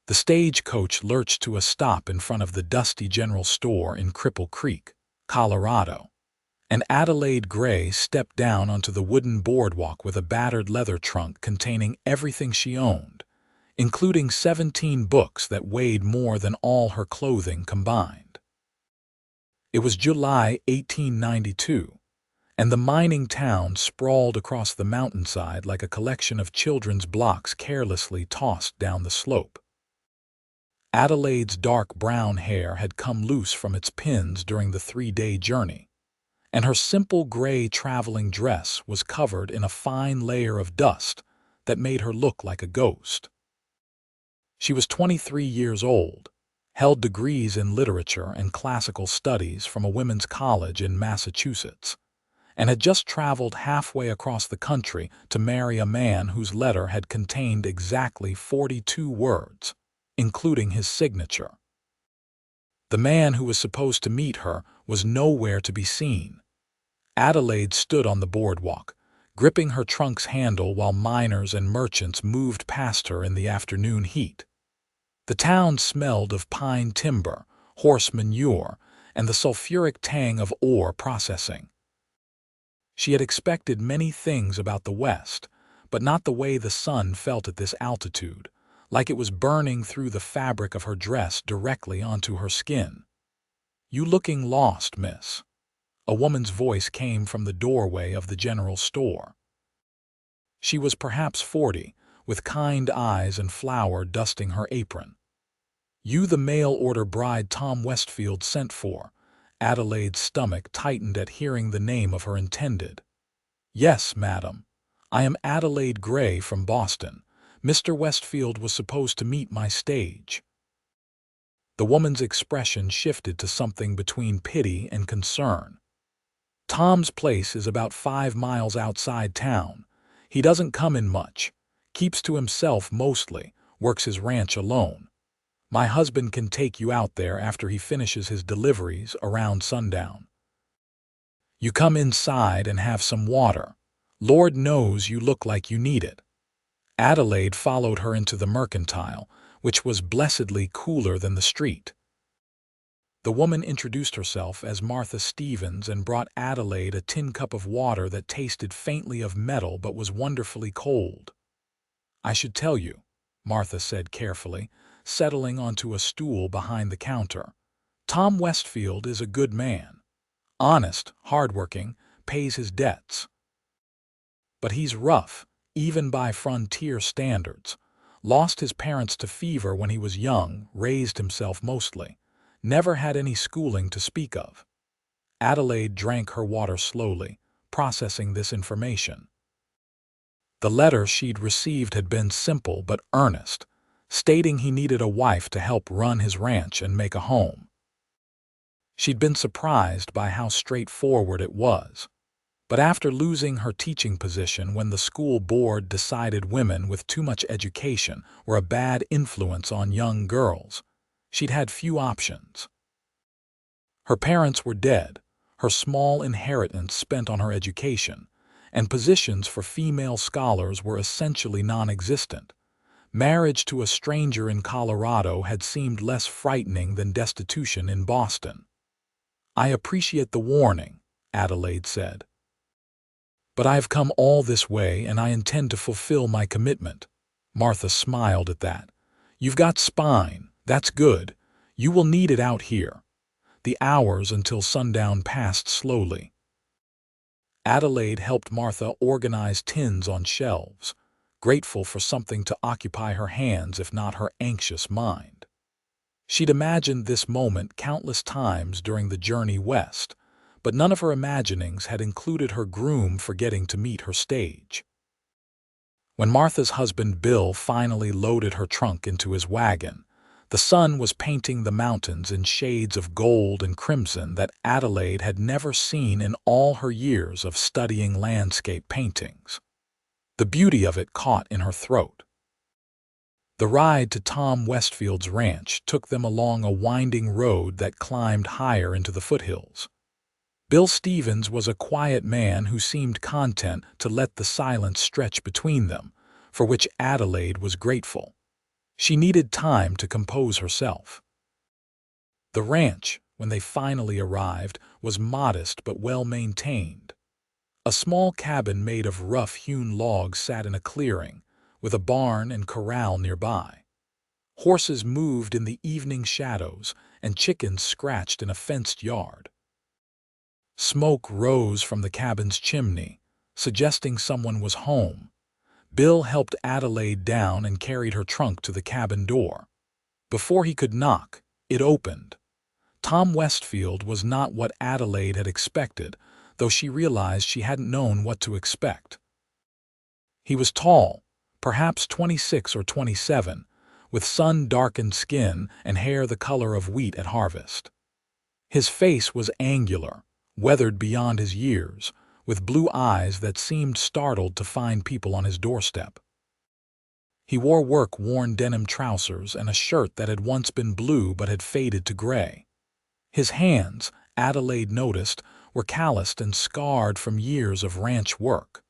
The stagecoach lurched to a stop in front of the dusty general store in Cripple Creek, Colorado, and Adelaide Gray stepped down onto the wooden boardwalk with a battered leather trunk containing everything she owned, including 17 books that weighed more than all her clothing combined. It was July 1892, and the mining town sprawled across the mountainside like a collection of children's blocks carelessly tossed down the slope. Adelaide's dark brown hair had come loose from its pins during the 3-day journey, and her simple gray traveling dress was covered in a fine layer of dust that made her look like a ghost. She was 23 years old, held degrees in literature and classical studies from a women's college in Massachusetts, and had just traveled halfway across the country to marry a man whose letter had contained exactly 42 words, including his signature. The man who was supposed to meet her was nowhere to be seen. Adelaide stood on the boardwalk, gripping her trunk's handle while miners and merchants moved past her in the afternoon heat. The town smelled of pine timber, horse manure, and the sulfuric tang of ore processing. She had expected many things about the West, but not the way the sun felt at this altitude, like it was burning through the fabric of her dress directly onto her skin. "You looking lost, miss?" A woman's voice came from the doorway of the general store. She was perhaps 40, with kind eyes and flour dusting her apron. "You the mail-order bride Tom Westfield sent for?" Adelaide's stomach tightened at hearing the name of her intended. "Yes, madam. I am Adelaide Gray from Boston. Mr. Westfield was supposed to meet my stage." The woman's expression shifted to something between pity and concern. "Tom's place is about 5 miles outside town. He doesn't come in much, keeps to himself mostly, works his ranch alone. My husband can take you out there after he finishes his deliveries around sundown. You come inside and have some water. Lord knows you look like you need it." Adelaide followed her into the mercantile, which was blessedly cooler than the street. The woman introduced herself as Martha Stevens and brought Adelaide a tin cup of water that tasted faintly of metal but was wonderfully cold. "I should tell you," Martha said carefully, settling onto a stool behind the counter. "Tom Westfield is a good man. Honest, hardworking, pays his debts. But he's rough, even by frontier standards. Lost his parents to fever when he was young, raised himself mostly. Never had any schooling to speak of." Adelaide drank her water slowly, processing this information. The letter she'd received had been simple but earnest, stating he needed a wife to help run his ranch and make a home. She'd been surprised by how straightforward it was. But after losing her teaching position when the school board decided women with too much education were a bad influence on young girls, she'd had few options. Her parents were dead, her small inheritance spent on her education, and positions for female scholars were essentially non-existent. Marriage to a stranger in Colorado had seemed less frightening than destitution in Boston. "I appreciate the warning," Adelaide said. "But I have come all this way and I intend to fulfill my commitment." Martha smiled at that. "You've got spine, that's good. You will need it out here." The hours until sundown passed slowly. Adelaide helped Martha organize tins on shelves, grateful for something to occupy her hands if not her anxious mind. She'd imagined this moment countless times during the journey west, but none of her imaginings had included her groom forgetting to meet her stage. When Martha's husband Bill finally loaded her trunk into his wagon, the sun was painting the mountains in shades of gold and crimson that Adelaide had never seen in all her years of studying landscape paintings. The beauty of it caught in her throat. The ride to Tom Westfield's ranch took them along a winding road that climbed higher into the foothills. Bill Stevens was a quiet man who seemed content to let the silence stretch between them, for which Adelaide was grateful. She needed time to compose herself. The ranch, when they finally arrived, was modest but well-maintained. A small cabin made of rough-hewn logs sat in a clearing, with a barn and corral nearby. Horses moved in the evening shadows, and chickens scratched in a fenced yard. Smoke rose from the cabin's chimney, suggesting someone was home. Bill helped Adelaide down and carried her trunk to the cabin door. Before he could knock, it opened. Tom Westfield was not what Adelaide had expected, though she realized she hadn't known what to expect. He was tall, perhaps 26 or 27, with sun-darkened skin and hair the color of wheat at harvest. His face was angular, weathered beyond his years, with blue eyes that seemed startled to find people on his doorstep. He wore work-worn denim trousers and a shirt that had once been blue but had faded to gray. His hands, Adelaide noticed, were calloused and scarred from years of ranch work.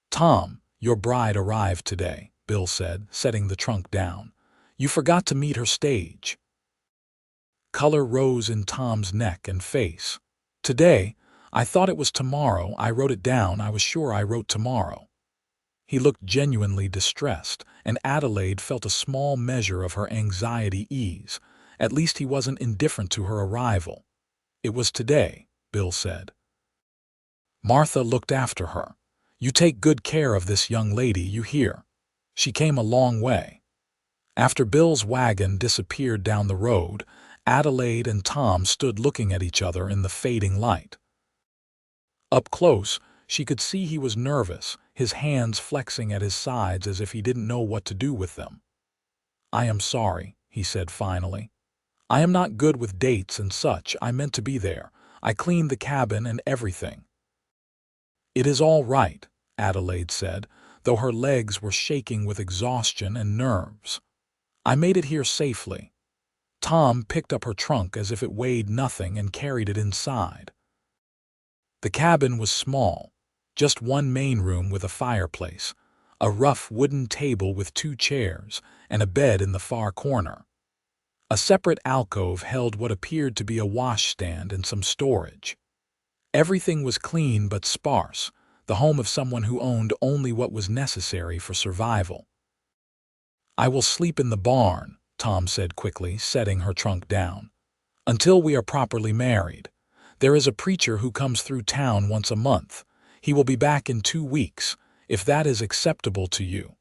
"Tom, your bride arrived today," Bill said, setting the trunk down. "You forgot to meet her stage." Color rose in Tom's neck and face. "Today? I thought it was tomorrow. I wrote it down. I was sure I wrote tomorrow." He looked genuinely distressed, and Adelaide felt a small measure of her anxiety ease. At least he wasn't indifferent to her arrival. "It was today," Bill said. Martha looked after her. "You take good care of this young lady, you hear? She came a long way." After Bill's wagon disappeared down the road, Adelaide and Tom stood looking at each other in the fading light. Up close, she could see he was nervous, his hands flexing at his sides as if he didn't know what to do with them. "I am sorry," he said finally. "I am not good with dates and such. I meant to be there. I cleaned the cabin and everything." "It is all right," Adelaide said, though her legs were shaking with exhaustion and nerves. "I made it here safely." Tom picked up her trunk as if it weighed nothing and carried it inside. The cabin was small, just one main room with a fireplace, a rough wooden table with 2 chairs, and a bed in the far corner. A separate alcove held what appeared to be a washstand and some storage. Everything was clean but sparse, the home of someone who owned only what was necessary for survival. "I will sleep in the barn," Tom said quickly, setting her trunk down, "until we are properly married. There is a preacher who comes through town once a month. He will be back in 2 weeks, if that is acceptable to you."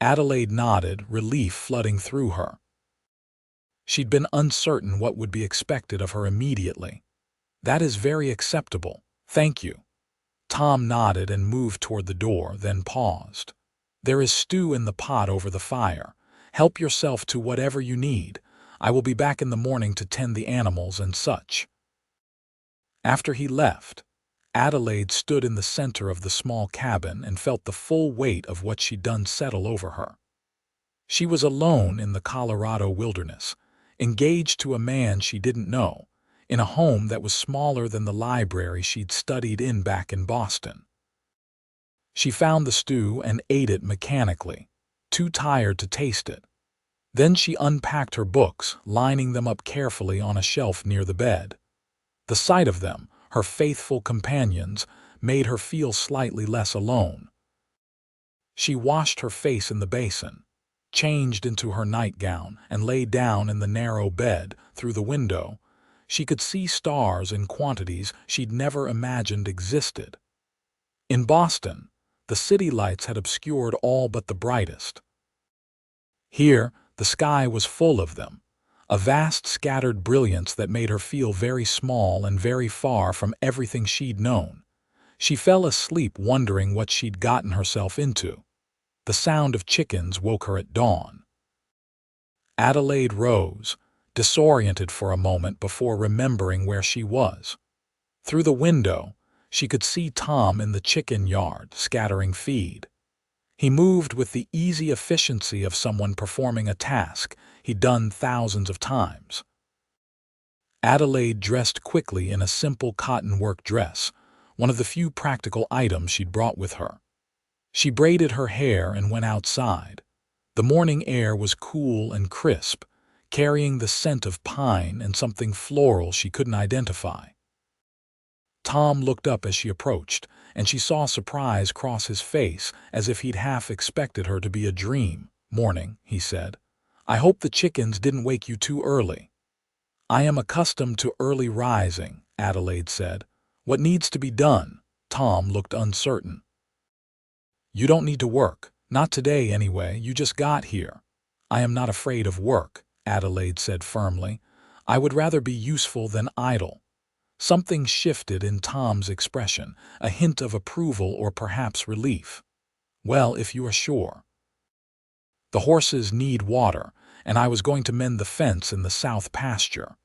Adelaide nodded, relief flooding through her. She'd been uncertain what would be expected of her immediately. "That is very acceptable, thank you." Tom nodded and moved toward the door, then paused. "There is stew in the pot over the fire. Help yourself to whatever you need. I will be back in the morning to tend the animals and such." After he left, Adelaide stood in the center of the small cabin and felt the full weight of what she'd done settle over her. She was alone in the Colorado wilderness, engaged to a man she didn't know, in a home that was smaller than the library she'd studied in back in Boston. She found the stew and ate it mechanically, too tired to taste it. Then she unpacked her books, lining them up carefully on a shelf near the bed. The sight of them, her faithful companions, made her feel slightly less alone. She washed her face in the basin, changed into her nightgown, and lay down in the narrow bed. Through the window, she could see stars in quantities she'd never imagined existed. In Boston, the city lights had obscured all but the brightest. Here, the sky was full of them, a vast scattered brilliance that made her feel very small and very far from everything she'd known. She fell asleep wondering what she'd gotten herself into. The sound of chickens woke her at dawn. Adelaide rose, disoriented for a moment before remembering where she was. Through the window, she could see Tom in the chicken yard, scattering feed. He moved with the easy efficiency of someone performing a task he'd done thousands of times. Adelaide dressed quickly in a simple cotton work dress, one of the few practical items she'd brought with her. She braided her hair and went outside. The morning air was cool and crisp, carrying the scent of pine and something floral she couldn't identify. Tom looked up as she approached, and she saw surprise cross his face as if he'd half expected her to be a dream. "Morning," he said. "I hope the chickens didn't wake you too early." "I am accustomed to early rising," Adelaide said. "What needs to be done?" Tom looked uncertain. "You don't need to work. Not today, anyway. You just got here." "I am not afraid of work," Adelaide said firmly. "I would rather be useful than idle." Something shifted in Tom's expression, a hint of approval or perhaps relief. "Well, if you are sure. The horses need water, and I was going to mend the fence in the south pasture.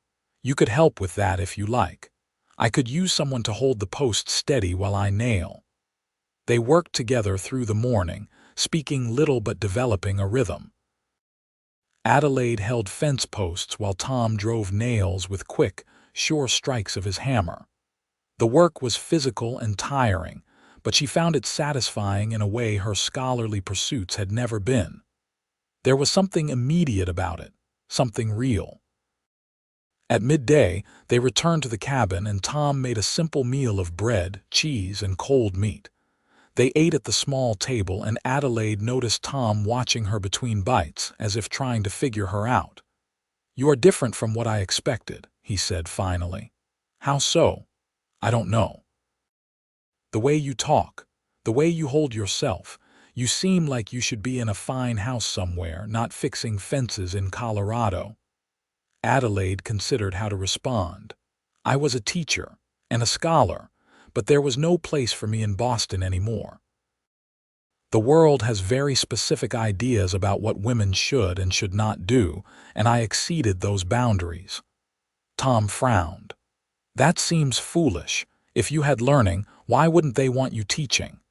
You could help with that if you like. I could use someone to hold the post steady while I nail." They worked together through the morning, speaking little but developing a rhythm. Adelaide held fence posts while Tom drove nails with quick, sure strikes of his hammer. The work was physical and tiring, but she found it satisfying in a way her scholarly pursuits had never been. There was something immediate about it, something real. At midday, they returned to the cabin and Tom made a simple meal of bread, cheese, and cold meat. They ate at the small table and Adelaide noticed Tom watching her between bites, as if trying to figure her out. "You are different from what I expected," he said finally. "How so?" "I don't know. The way you talk, the way you hold yourself, you seem like you should be in a fine house somewhere, not fixing fences in Colorado." Adelaide considered how to respond. "I was a teacher and a scholar, but there was no place for me in Boston anymore. The world has very specific ideas about what women should and should not do, and I exceeded those boundaries." Tom frowned. "That seems foolish. If you had learning, why wouldn't they want you teaching?"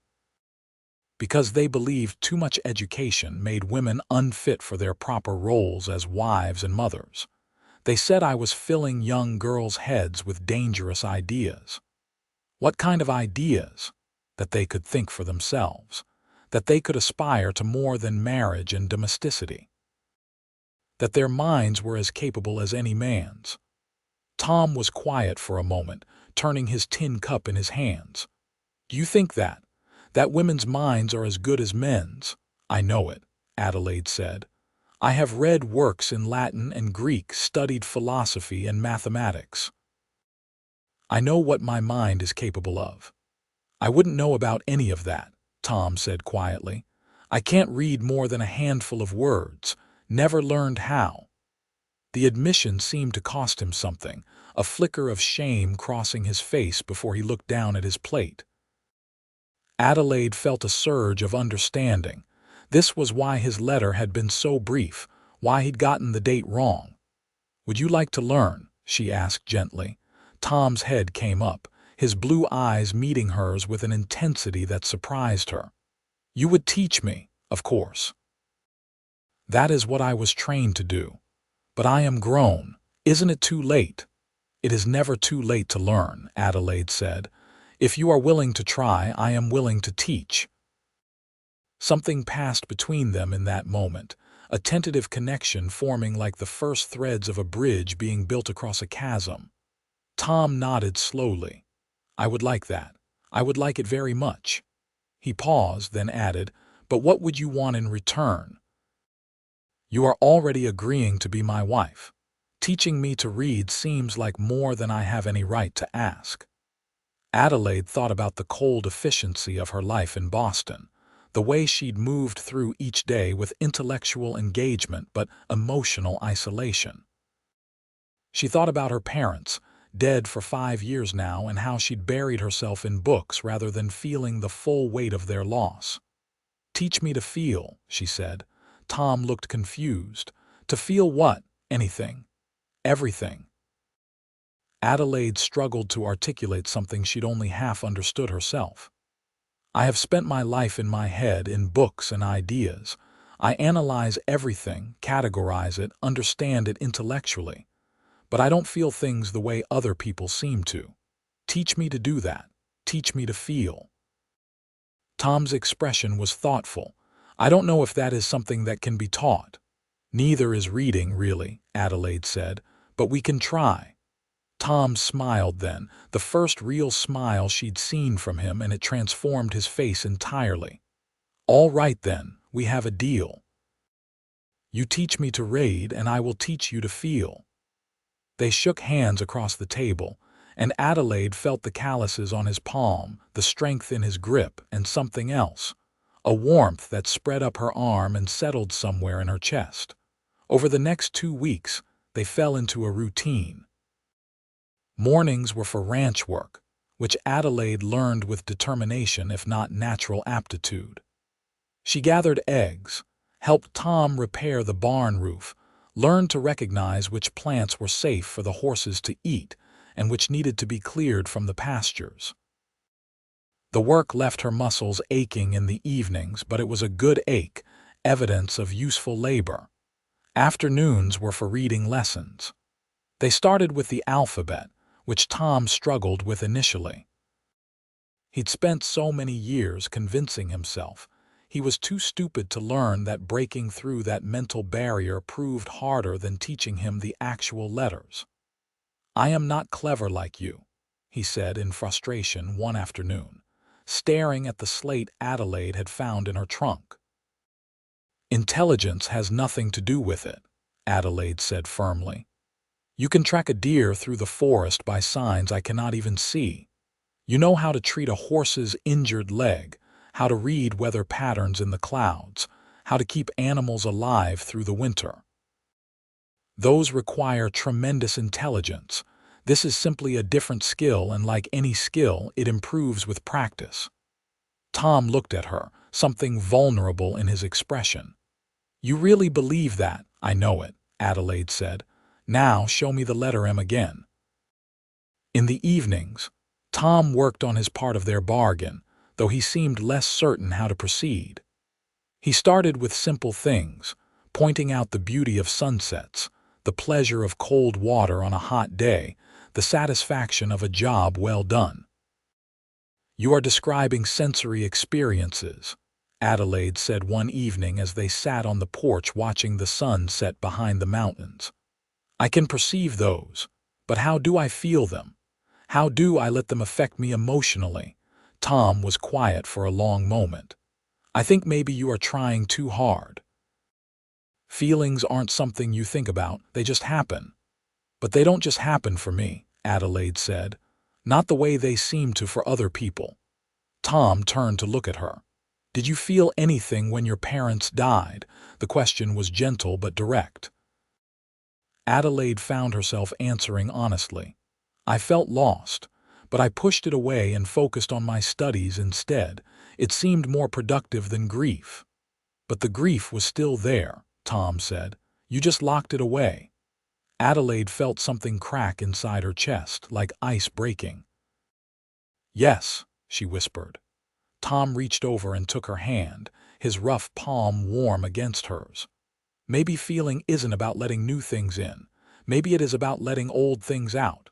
"Because they believed too much education made women unfit for their proper roles as wives and mothers. They said I was filling young girls' heads with dangerous ideas." "What kind of ideas?" "That they could think for themselves. That they could aspire to more than marriage and domesticity. That their minds were as capable as any man's." Tom was quiet for a moment, turning his tin cup in his hands. "Do you think that women's minds are as good as men's?" "I know it," Adelaide said. "I have read works in Latin and Greek, studied philosophy and mathematics. I know what my mind is capable of." "I wouldn't know about any of that," Tom said quietly. "I can't read more than a handful of words. Never learned how." The admission seemed to cost him something, a flicker of shame crossing his face before he looked down at his plate. Adelaide felt a surge of understanding. This was why his letter had been so brief, why he'd gotten the date wrong. "Would you like to learn?" she asked gently. Tom's head came up, his blue eyes meeting hers with an intensity that surprised her. "You would teach me, of course." "That is what I was trained to do. But I am grown. Isn't it too late?" "It is never too late to learn," Adelaide said. "If you are willing to try, I am willing to teach." Something passed between them in that moment, a tentative connection forming like the first threads of a bridge being built across a chasm. Tom nodded slowly. "I would like that. I would like it very much." He paused, then added, "But what would you want in return?" "You are already agreeing to be my wife. Teaching me to read seems like more than I have any right to ask." Adelaide thought about the cold efficiency of her life in Boston, the way she'd moved through each day with intellectual engagement but emotional isolation. She thought about her parents, dead for 5 years now, and how she'd buried herself in books rather than feeling the full weight of their loss. "Teach me to feel," she said. Tom looked confused. "To feel what? Anything. Everything." Adelaide struggled to articulate something she'd only half understood herself. "I have spent my life in my head, in books and ideas. I analyze everything, categorize it, understand it intellectually. But I don't feel things the way other people seem to. Teach me to do that. Teach me to feel." Tom's expression was thoughtful. I don't know if that is something that can be taught. Neither is reading, really, Adelaide said, but we can try. Tom smiled then, the first real smile she'd seen from him, and it transformed his face entirely. All right then, we have a deal. You teach me to read, and I will teach you to feel. They shook hands across the table, and Adelaide felt the calluses on his palm, the strength in his grip, and something else, a warmth that spread up her arm and settled somewhere in her chest. Over the next 2 weeks, they fell into a routine. Mornings were for ranch work, which Adelaide learned with determination if not natural aptitude. She gathered eggs, helped Tom repair the barn roof, learned to recognize which plants were safe for the horses to eat and which needed to be cleared from the pastures. The work left her muscles aching in the evenings, but it was a good ache, evidence of useful labor. Afternoons were for reading lessons. They started with the alphabet, which Tom struggled with initially. He'd spent so many years convincing himself he was too stupid to learn that breaking through that mental barrier proved harder than teaching him the actual letters. "I am not clever like you," he said in frustration one afternoon, staring at the slate Adelaide had found in her trunk. "Intelligence has nothing to do with it," Adelaide said firmly. "You can track a deer through the forest by signs I cannot even see. You know how to treat a horse's injured leg, how to read weather patterns in the clouds, how to keep animals alive through the winter. Those require tremendous intelligence. This is simply a different skill, and like any skill, it improves with practice." Tom looked at her, something vulnerable in his expression. "You really believe that?" "I know it," Adelaide said. "Now show me the letter M again." In the evenings, Tom worked on his part of their bargain, though he seemed less certain how to proceed. He started with simple things, pointing out the beauty of sunsets, the pleasure of cold water on a hot day, the satisfaction of a job well done. "You are describing sensory experiences," Adelaide said one evening as they sat on the porch watching the sun set behind the mountains. "I can perceive those, but how do I feel them? How do I let them affect me emotionally?" Tom was quiet for a long moment. "I think maybe you are trying too hard. Feelings aren't something you think about, they just happen." "But they don't just happen for me," Adelaide said. "Not the way they seem to for other people." Tom turned to look at her. "Did you feel anything when your parents died?" The question was gentle but direct. Adelaide found herself answering honestly. "I felt lost, but I pushed it away and focused on my studies instead. It seemed more productive than grief." "But the grief was still there," Tom said. "You just locked it away." Adelaide felt something crack inside her chest, like ice breaking. "Yes," she whispered. Tom reached over and took her hand, his rough palm warm against hers. "Maybe feeling isn't about letting new things in. Maybe it is about letting old things out."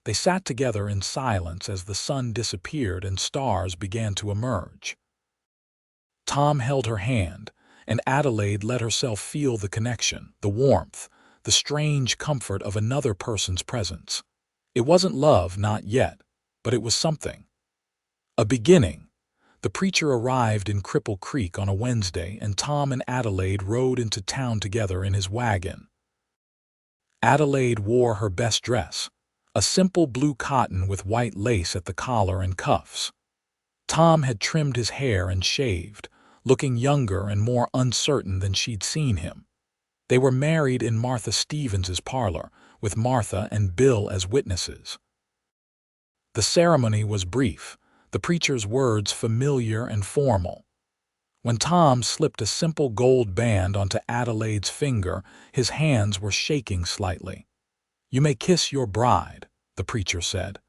They sat together in silence as the sun disappeared and stars began to emerge. Tom held her hand, and Adelaide let herself feel the connection, the warmth, the strange comfort of another person's presence. It wasn't love, not yet, but it was something. A beginning. The preacher arrived in Cripple Creek on a Wednesday, and Tom and Adelaide rode into town together in his wagon. Adelaide wore her best dress, a simple blue cotton with white lace at the collar and cuffs. Tom had trimmed his hair and shaved, looking younger and more uncertain than she'd seen him. They were married in Martha Stevens's parlor, with Martha and Bill as witnesses. The ceremony was brief, the preacher's words familiar and formal. When Tom slipped a simple gold band onto Adelaide's finger, his hands were shaking slightly. "You may kiss your bride," the preacher said.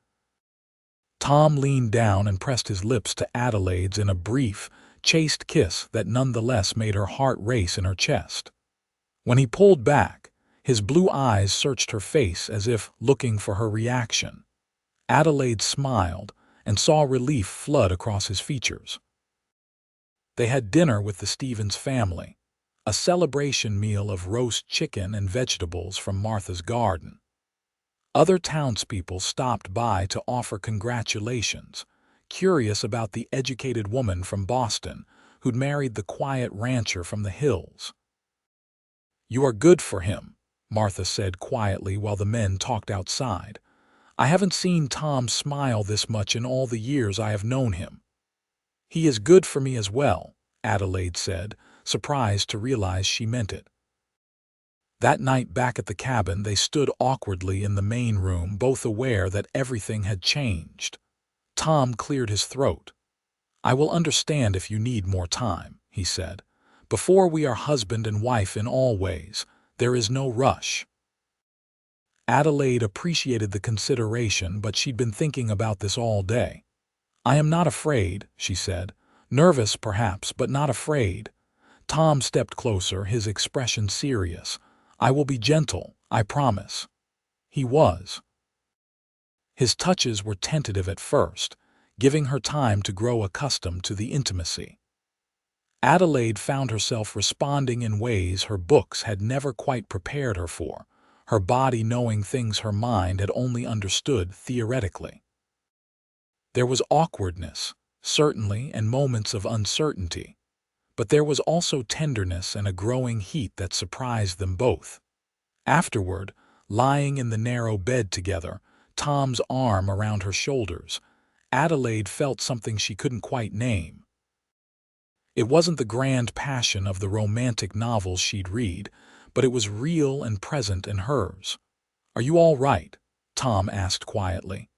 Tom leaned down and pressed his lips to Adelaide's in a brief, chaste kiss that nonetheless made her heart race in her chest. When he pulled back, his blue eyes searched her face as if looking for her reaction. Adelaide smiled and saw relief flood across his features. They had dinner with the Stevens family, a celebration meal of roast chicken and vegetables from Martha's garden. Other townspeople stopped by to offer congratulations, curious about the educated woman from Boston who'd married the quiet rancher from the hills. "You are good for him," Martha said quietly while the men talked outside. "I haven't seen Tom smile this much in all the years I have known him." "He is good for me as well," Adelaide said, surprised to realize she meant it. That night back at the cabin, they stood awkwardly in the main room, both aware that everything had changed. Tom cleared his throat. "I will understand if you need more time," he said. "Before we are husband and wife in all ways, there is no rush." Adelaide appreciated the consideration, but she'd been thinking about this all day. "I am not afraid," she said. "Nervous, perhaps, but not afraid." Tom stepped closer, his expression serious. "I will be gentle, I promise." He was. His touches were tentative at first, giving her time to grow accustomed to the intimacy. Adelaide found herself responding in ways her books had never quite prepared her for, her body knowing things her mind had only understood theoretically. There was awkwardness, certainly, and moments of uncertainty, but there was also tenderness and a growing heat that surprised them both. Afterward, lying in the narrow bed together, Tom's arm around her shoulders, Adelaide felt something she couldn't quite name. It wasn't the grand passion of the romantic novels she'd read, but it was real and present in hers. "Are you all right?" Tom asked quietly.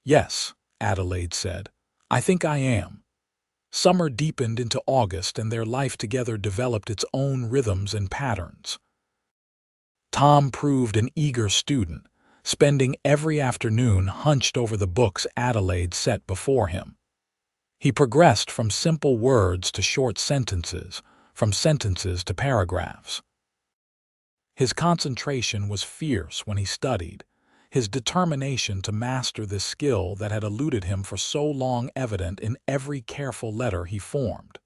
"Yes," Adelaide said. "I think I am." Summer deepened into August, and their life together developed its own rhythms and patterns. Tom proved an eager student, spending every afternoon hunched over the books Adelaide set before him. He progressed from simple words to short sentences, from sentences to paragraphs. His concentration was fierce when he studied, his determination to master this skill that had eluded him for so long evident in every careful letter he formed.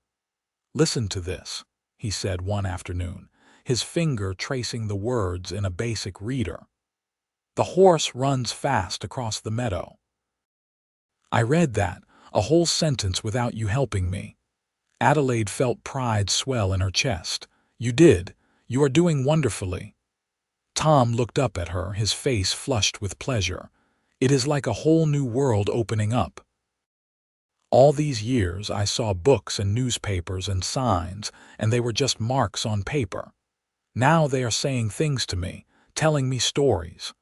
"Listen to this," he said one afternoon, his finger tracing the words in a basic reader. "The horse runs fast across the meadow." I read that, a whole sentence without you helping me. Adelaide felt pride swell in her chest. "You did. You are doing wonderfully." Tom looked up at her, his face flushed with pleasure. "It is like a whole new world opening up. All these years I saw books and newspapers and signs, and they were just marks on paper. Now they are saying things to me, telling me stories."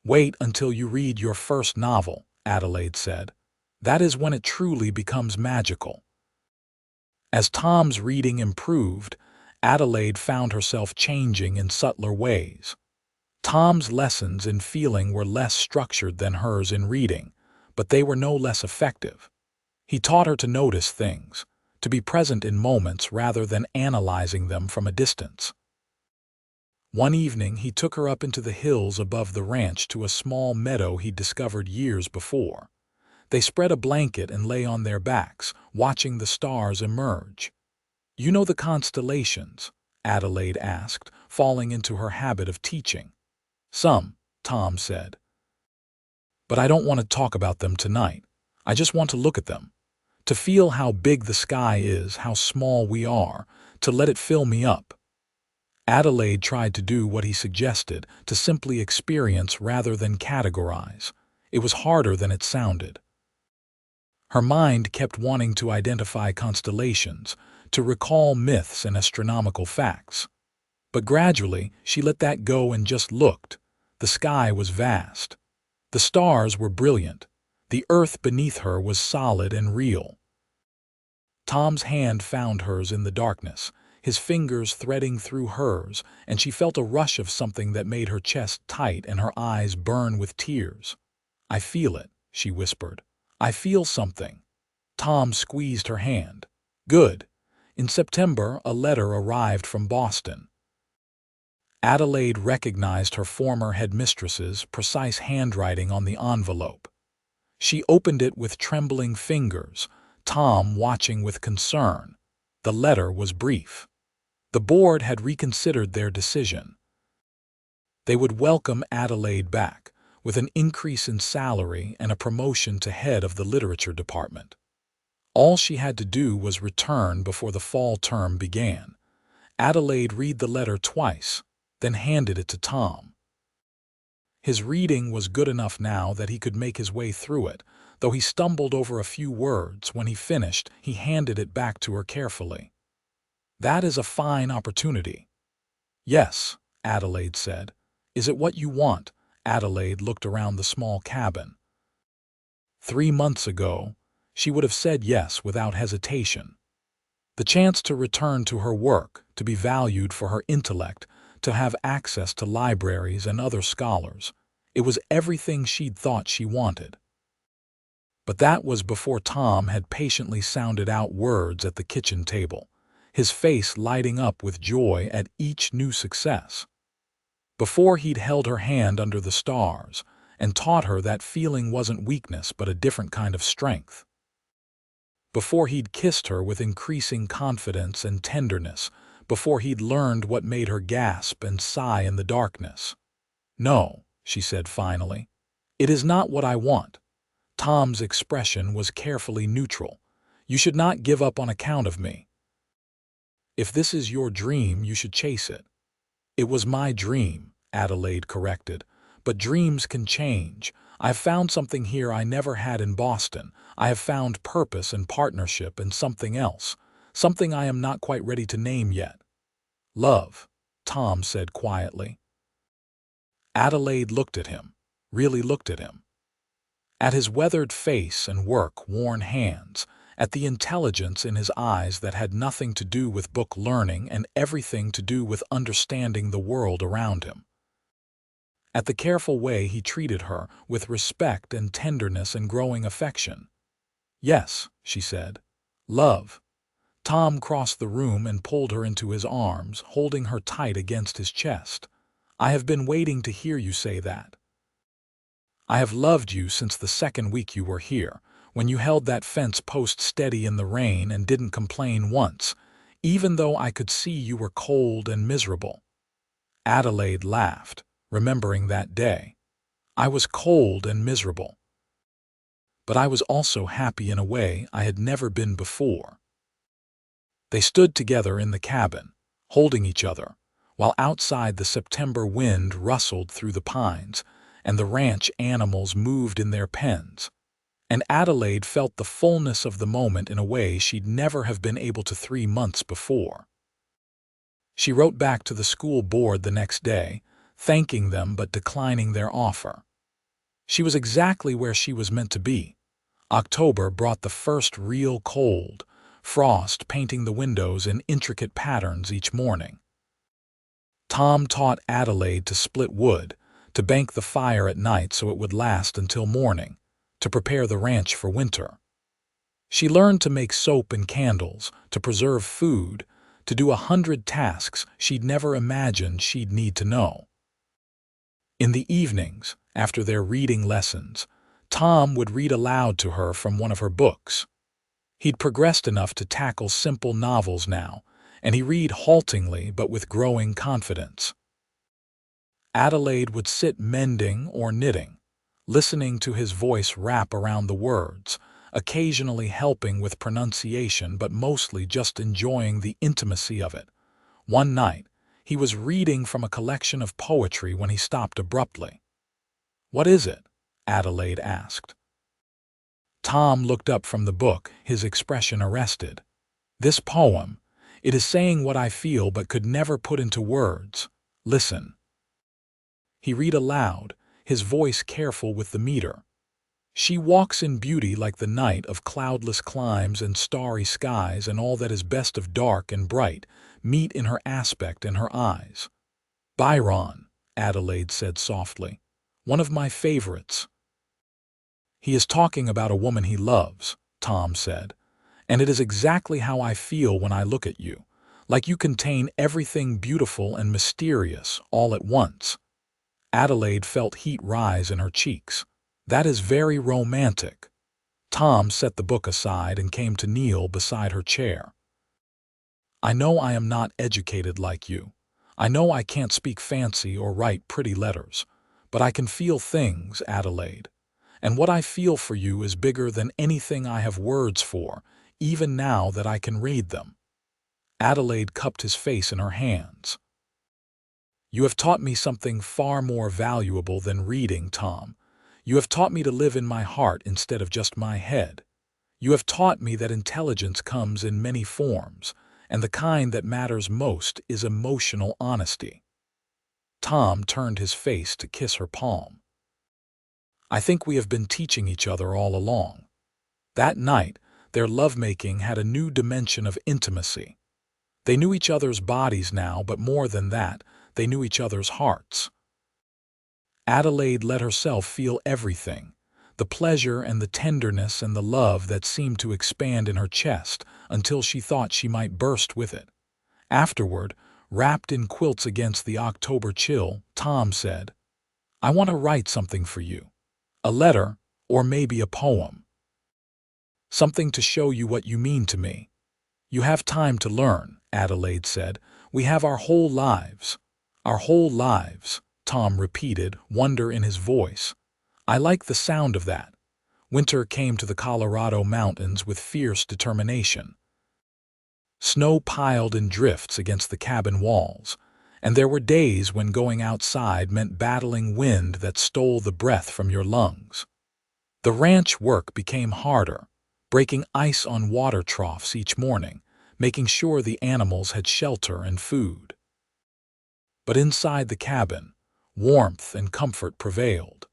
"Wait until you read your first novel," Adelaide said. "That is when it truly becomes magical." As Tom's reading improved, Adelaide found herself changing in subtler ways. Tom's lessons in feeling were less structured than hers in reading, but they were no less effective. He taught her to notice things, to be present in moments rather than analyzing them from a distance. One evening he took her up into the hills above the ranch to a small meadow he'd discovered years before. They spread a blanket and lay on their backs, watching the stars emerge. "You know the constellations?" Adelaide asked, falling into her habit of teaching. "Some," Tom said. "But I don't want to talk about them tonight. I just want to look at them. To feel how big the sky is, how small we are, to let it fill me up." Adelaide tried to do what he suggested, to simply experience rather than categorize. It was harder than it sounded. Her mind kept wanting to identify constellations, to recall myths and astronomical facts. But gradually, she let that go and just looked. The sky was vast. The stars were brilliant. The earth beneath her was solid and real. Tom's hand found hers in the darkness, his fingers threading through hers, and she felt a rush of something that made her chest tight and her eyes burn with tears. "I feel it," she whispered. "I feel something." Tom squeezed her hand. "Good." In September, a letter arrived from Boston. Adelaide recognized her former headmistress's precise handwriting on the envelope. She opened it with trembling fingers, Tom watching with concern. The letter was brief. The board had reconsidered their decision. They would welcome Adelaide back, with an increase in salary and a promotion to head of the literature department. All she had to do was return before the fall term began. Adelaide read the letter twice, then handed it to Tom. His reading was good enough now that he could make his way through it, though he stumbled over a few words. When he finished, he handed it back to her carefully. "That is a fine opportunity." "Yes," Adelaide said. "Is it what you want?" Adelaide looked around the small cabin. 3 months ago, she would have said yes without hesitation. The chance to return to her work, to be valued for her intellect, to have access to libraries and other scholars. It was everything she'd thought she wanted. But that was before Tom had patiently sounded out words at the kitchen table, his face lighting up with joy at each new success. Before he'd held her hand under the stars and taught her that feeling wasn't weakness but a different kind of strength. Before he'd kissed her with increasing confidence and tenderness, before he'd learned what made her gasp and sigh in the darkness. "No," she said finally. "It is not what I want." Tom's expression was carefully neutral. "You should not give up on account of me. If this is your dream, you should chase it." "It was my dream," Adelaide corrected. "But dreams can change. I have found something here I never had in Boston. I have found purpose and partnership and something else. Something I am not quite ready to name yet." "Love," Tom said quietly. Adelaide looked at him, really looked at him. At his weathered face and work-worn hands, at the intelligence in his eyes that had nothing to do with book learning and everything to do with understanding the world around him. At the careful way he treated her, with respect and tenderness and growing affection. "Yes," she said. "Love." Tom crossed the room and pulled her into his arms, holding her tight against his chest. "I have been waiting to hear you say that. I have loved you since the second week you were here, when you held that fence post steady in the rain and didn't complain once, even though I could see you were cold and miserable." Adelaide laughed, remembering that day. "I was cold and miserable. But I was also happy in a way I had never been before." They stood together in the cabin, holding each other, while outside the September wind rustled through the pines, and the ranch animals moved in their pens. And Adelaide felt the fullness of the moment in a way she'd never have been able to 3 months before. She wrote back to the school board the next day, thanking them but declining their offer. She was exactly where she was meant to be. October brought the first real cold, frost painting the windows in intricate patterns each morning. Tom taught Adelaide to split wood, to bank the fire at night so it would last until morning, to prepare the ranch for winter. She learned to make soap and candles, to preserve food, to do 100 tasks she'd never imagined she'd need to know. In the evenings, after their reading lessons, Tom would read aloud to her from one of her books. He'd progressed enough to tackle simple novels now, and he read haltingly but with growing confidence. Adelaide would sit mending or knitting, listening to his voice rap around the words, occasionally helping with pronunciation but mostly just enjoying the intimacy of it. One night, he was reading from a collection of poetry when he stopped abruptly. "What is it?" Adelaide asked. Tom looked up from the book, his expression arrested. "This poem. It is saying what I feel but could never put into words. Listen." He read aloud, his voice careful with the meter. "She walks in beauty like the night of cloudless climes and starry skies, and all that is best of dark and bright meet in her aspect and her eyes." "Byron," Adelaide said softly. "One of my favorites." "He is talking about a woman he loves," Tom said. "And it is exactly how I feel when I look at you, like you contain everything beautiful and mysterious all at once." Adelaide felt heat rise in her cheeks. "That is very romantic." Tom set the book aside and came to kneel beside her chair. I know I am not educated like you. I know I can't speak fancy or write pretty letters, but I can feel things, Adelaide. And what I feel for you is bigger than anything I have words for, even now that I can read them." Adelaide cupped his face in her hands. "You have taught me something far more valuable than reading, Tom. You have taught me to live in my heart instead of just my head. You have taught me that intelligence comes in many forms, and the kind that matters most is emotional honesty." Tom turned his face to kiss her palm. "I think we have been teaching each other all along." That night, their lovemaking had a new dimension of intimacy. They knew each other's bodies now, but more than that, they knew each other's hearts. Adelaide let herself feel everything, the pleasure and the tenderness and the love that seemed to expand in her chest until she thought she might burst with it. Afterward, wrapped in quilts against the October chill, Tom said, "I want to write something for you. A letter, or maybe a poem. Something to show you what you mean to me." "You have time to learn," Adelaide said. "We have our whole lives." "Our whole lives," Tom repeated, wonder in his voice. "I like the sound of that." Winter came to the Colorado mountains with fierce determination. Snow piled in drifts against the cabin walls, and there were days when going outside meant battling wind that stole the breath from your lungs. The ranch work became harder, breaking ice on water troughs each morning, making sure the animals had shelter and food. But inside the cabin, warmth and comfort prevailed.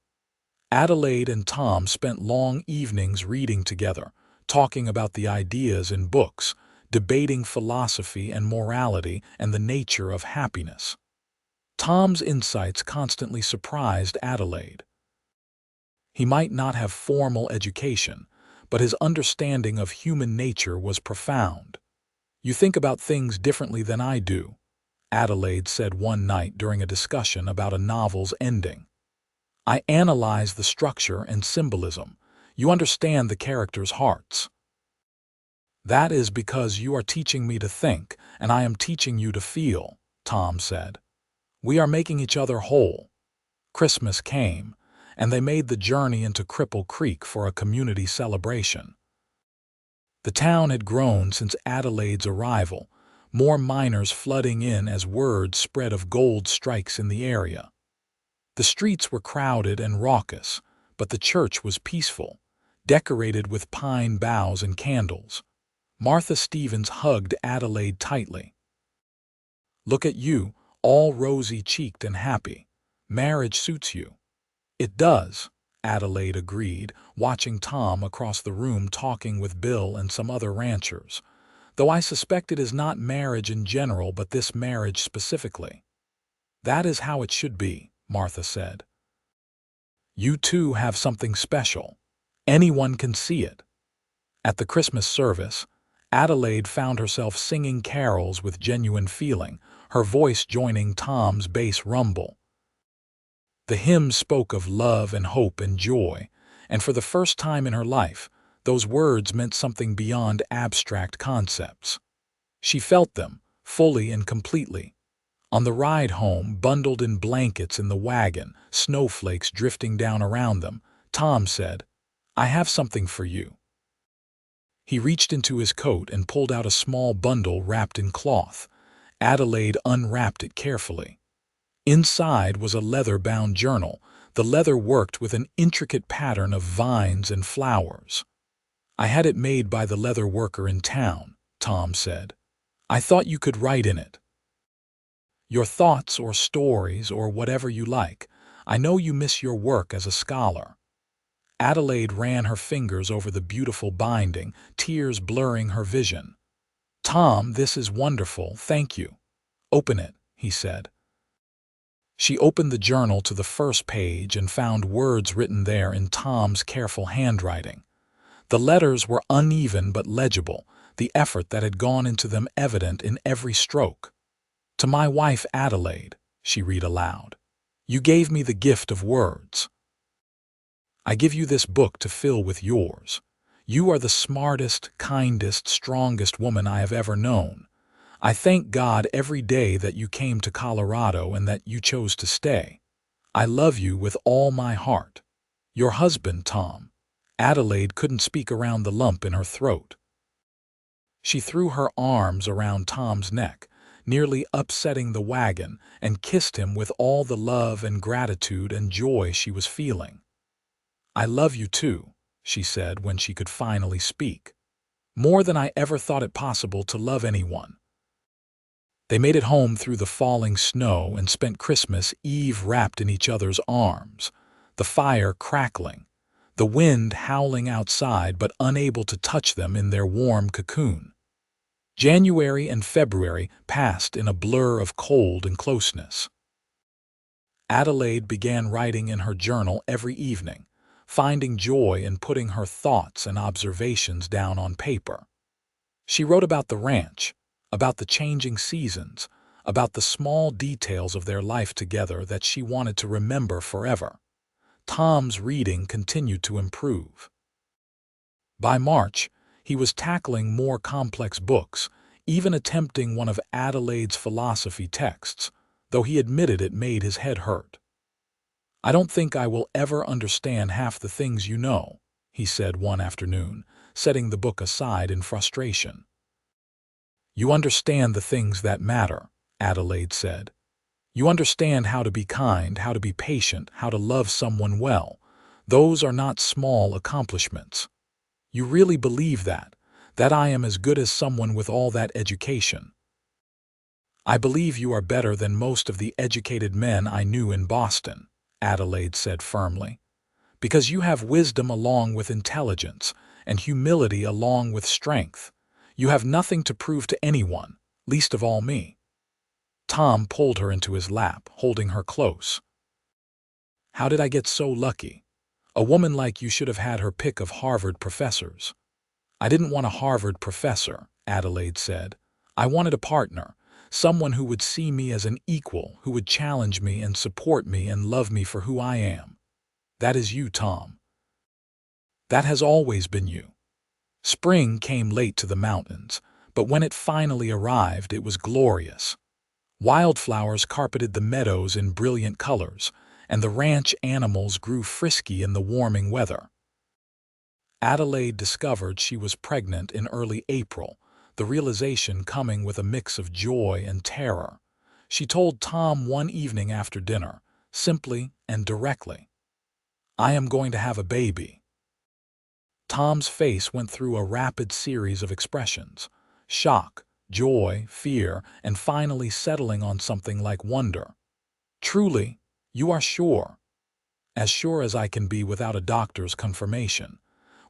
Adelaide and Tom spent long evenings reading together, talking about the ideas in books, debating philosophy and morality and the nature of happiness. Tom's insights constantly surprised Adelaide. He might not have formal education, but his understanding of human nature was profound. "You think about things differently than I do," Adelaide said one night during a discussion about a novel's ending. "I analyze the structure and symbolism. You understand the characters' hearts." "That is because you are teaching me to think, and I am teaching you to feel," Tom said. "We are making each other whole." Christmas came, and they made the journey into Cripple Creek for a community celebration. The town had grown since Adelaide's arrival, more miners flooding in as word spread of gold strikes in the area. The streets were crowded and raucous, but the church was peaceful, decorated with pine boughs and candles. Martha Stevens hugged Adelaide tightly. "Look at you, all rosy-cheeked and happy. Marriage suits you." "It does," Adelaide agreed, watching Tom across the room talking with Bill and some other ranchers, "though I suspect it is not marriage in general but this marriage specifically." "That is how it should be," Martha said. "You two have something special. Anyone can see it." At the Christmas service, Adelaide found herself singing carols with genuine feeling, her voice joining Tom's bass rumble. The hymns spoke of love and hope and joy, and for the first time in her life, those words meant something beyond abstract concepts. She felt them, fully and completely. On the ride home, bundled in blankets in the wagon, snowflakes drifting down around them, Tom said, "I have something for you." He reached into his coat and pulled out a small bundle wrapped in cloth. Adelaide unwrapped it carefully. Inside was a leather-bound journal, the leather worked with an intricate pattern of vines and flowers. "I had it made by the leather worker in town," Tom said. "I thought you could write in it. Your thoughts or stories or whatever you like. I know you miss your work as a scholar." Adelaide ran her fingers over the beautiful binding, tears blurring her vision. "Tom, this is wonderful, thank you." "Open it," he said. She opened the journal to the first page and found words written there in Tom's careful handwriting. The letters were uneven but legible, the effort that had gone into them evident in every stroke. "To my wife Adelaide," she read aloud. "You gave me the gift of words. I give you this book to fill with yours. You are the smartest, kindest, strongest woman I have ever known. I thank God every day that you came to Colorado and that you chose to stay. I love you with all my heart. Your husband, Tom." Adelaide couldn't speak around the lump in her throat. She threw her arms around Tom's neck, nearly upsetting the wagon, and kissed him with all the love and gratitude and joy she was feeling. "I love you too," she said when she could finally speak. "More than I ever thought it possible to love anyone." They made it home through the falling snow and spent Christmas Eve wrapped in each other's arms, the fire crackling, the wind howling outside but unable to touch them in their warm cocoon. January and February passed in a blur of cold and closeness. Adelaide began writing in her journal every evening, finding joy in putting her thoughts and observations down on paper. She wrote about the ranch, about the changing seasons, about the small details of their life together that she wanted to remember forever. Tom's reading continued to improve. By March, he was tackling more complex books, even attempting one of Adelaide's philosophy texts, though he admitted it made his head hurt. "I don't think I will ever understand half the things you know," he said one afternoon, setting the book aside in frustration. "You understand the things that matter," Adelaide said. "You understand how to be kind, how to be patient, how to love someone well. Those are not small accomplishments. You really believe that I am as good as someone with all that education." "I believe you are better than most of the educated men I knew in Boston," Adelaide said firmly, "because you have wisdom along with intelligence and humility along with strength. You have nothing to prove to anyone, least of all me." Tom pulled her into his lap, holding her close. "How did I get so lucky? A woman like you should have had her pick of Harvard professors." "I didn't want a Harvard professor," Adelaide said. "I wanted a partner, someone who would see me as an equal, who would challenge me and support me and love me for who I am. That is you, Tom. That has always been you." Spring came late to the mountains, but when it finally arrived, it was glorious. Wildflowers carpeted the meadows in brilliant colors, and the ranch animals grew frisky in the warming weather. Adelaide discovered she was pregnant in early April, the realization coming with a mix of joy and terror. She told Tom one evening after dinner, simply and directly, "I am going to have a baby." Tom's face went through a rapid series of expressions: shock, joy, fear, and finally settling on something like wonder. "Truly, you are sure?" "As sure as I can be without a doctor's confirmation.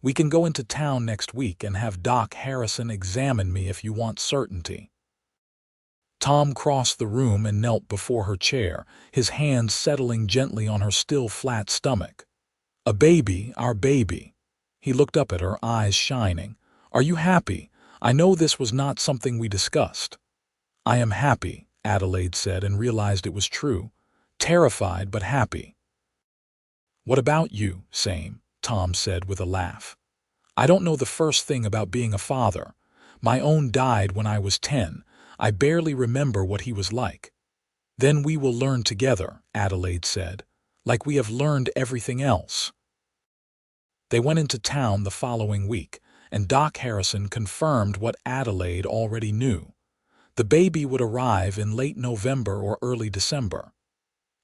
We can go into town next week and have Doc Harrison examine me if you want certainty." Tom crossed the room and knelt before her chair, his hands settling gently on her still flat stomach. "A baby, our baby." He looked up at her, eyes shining. "Are you happy? I know this was not something we discussed." "I am happy," Adelaide said, and realized it was true. Terrified but happy. "What about you?" "Same," Tom said with a laugh. "I don't know the first thing about being a father. My own died when I was 10. I barely remember what he was like." "Then we will learn together," Adelaide said, "like we have learned everything else." They went into town the following week, and Doc Harrison confirmed what Adelaide already knew. The baby would arrive in late November or early December.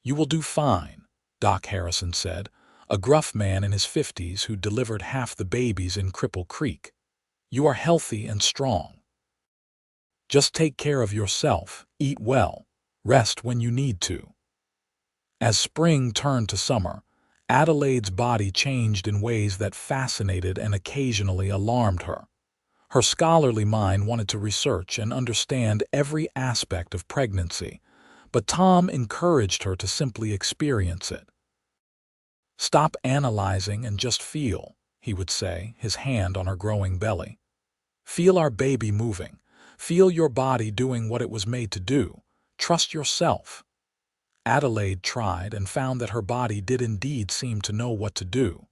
"You will do fine," Doc Harrison said, a gruff man in his 50s who delivered half the babies in Cripple Creek. "You are healthy and strong. Just take care of yourself, eat well, rest when you need to." As spring turned to summer, Adelaide's body changed in ways that fascinated and occasionally alarmed her. Her scholarly mind wanted to research and understand every aspect of pregnancy, but Tom encouraged her to simply experience it. "Stop analyzing and just feel," he would say, his hand on her growing belly. "Feel our baby moving. Feel your body doing what it was made to do. Trust yourself." Adelaide tried and found that her body did indeed seem to know what to do.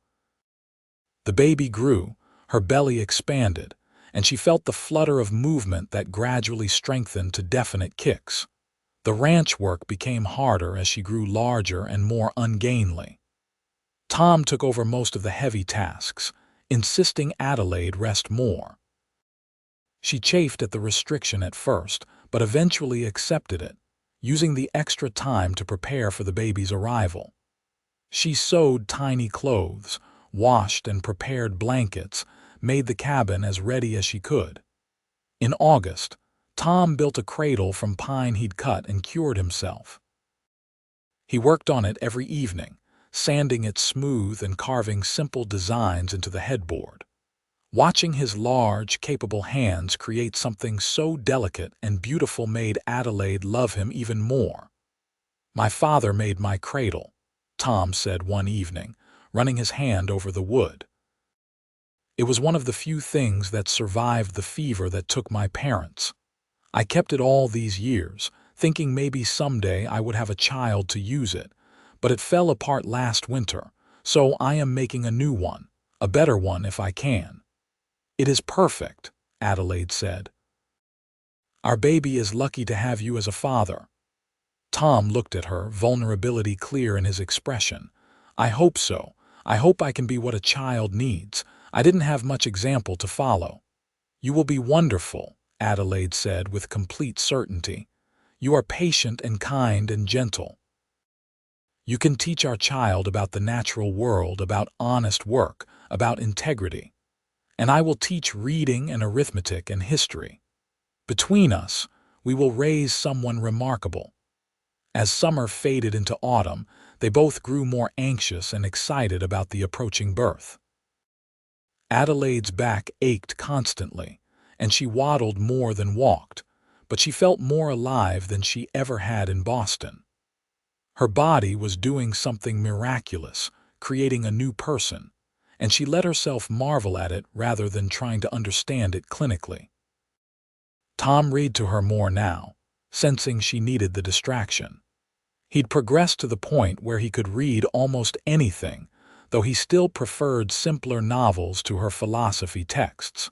The baby grew, her belly expanded, and she felt the flutter of movement that gradually strengthened to definite kicks. The ranch work became harder as she grew larger and more ungainly. Tom took over most of the heavy tasks, insisting Adelaide rest more. She chafed at the restriction at first, but eventually accepted it, using the extra time to prepare for the baby's arrival. She sewed tiny clothes, washed and prepared blankets, made the cabin as ready as she could. In August, Tom built a cradle from pine he'd cut and cured himself. He worked on it every evening, sanding it smooth and carving simple designs into the headboard. Watching his large, capable hands create something so delicate and beautiful made Adelaide love him even more. "My father made my cradle," Tom said one evening, running his hand over the wood. "It was one of the few things that survived the fever that took my parents. I kept it all these years, thinking maybe someday I would have a child to use it, but it fell apart last winter, so I am making a new one, a better one if I can." "It is perfect," Adelaide said. "Our baby is lucky to have you as a father." Tom looked at her, vulnerability clear in his expression. "I hope so. I hope I can be what a child needs. I didn't have much example to follow." "You will be wonderful," Adelaide said with complete certainty. "You are patient and kind and gentle. You can teach our child about the natural world, about honest work, about integrity. And I will teach reading and arithmetic and history. Between us, we will raise someone remarkable." As summer faded into autumn, they both grew more anxious and excited about the approaching birth. Adelaide's back ached constantly, and she waddled more than walked, but she felt more alive than she ever had in Boston. Her body was doing something miraculous, creating a new person, and she let herself marvel at it rather than trying to understand it clinically. Tom read to her more now, sensing she needed the distraction. He'd progressed to the point where he could read almost anything, though he still preferred simpler novels to her philosophy texts.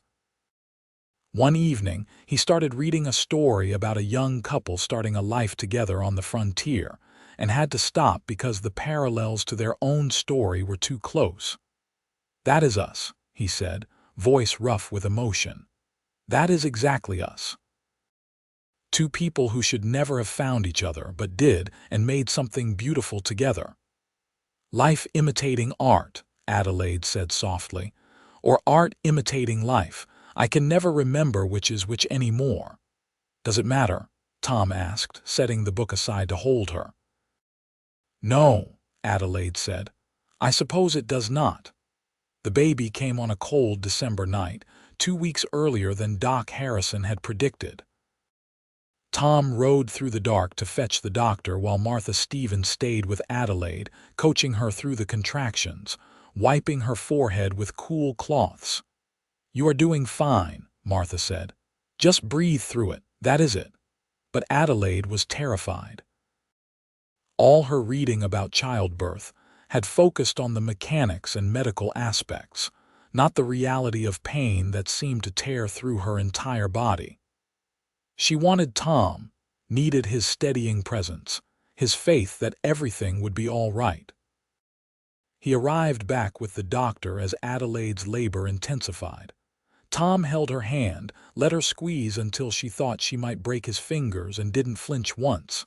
One evening, he started reading a story about a young couple starting a life together on the frontier, and had to stop because the parallels to their own story were too close. "That is us," he said, voice rough with emotion. "That is exactly us. Two people who should never have found each other, but did, and made something beautiful together." "Life imitating art," Adelaide said softly, "or art imitating life. I can never remember which is which anymore." "Does it matter?" Tom asked, setting the book aside to hold her. "No," Adelaide said. "I suppose it does not." The baby came on a cold December night, 2 weeks earlier than Doc Harrison had predicted. Tom rode through the dark to fetch the doctor while Martha Stevens stayed with Adelaide, coaching her through the contractions, wiping her forehead with cool cloths. "You are doing fine," Martha said. "Just breathe through it, that is it." But Adelaide was terrified. All her reading about childbirth had focused on the mechanics and medical aspects, not the reality of pain that seemed to tear through her entire body. She wanted Tom, needed his steadying presence, his faith that everything would be all right. He arrived back with the doctor as Adelaide's labor intensified. Tom held her hand, let her squeeze until she thought she might break his fingers and didn't flinch once.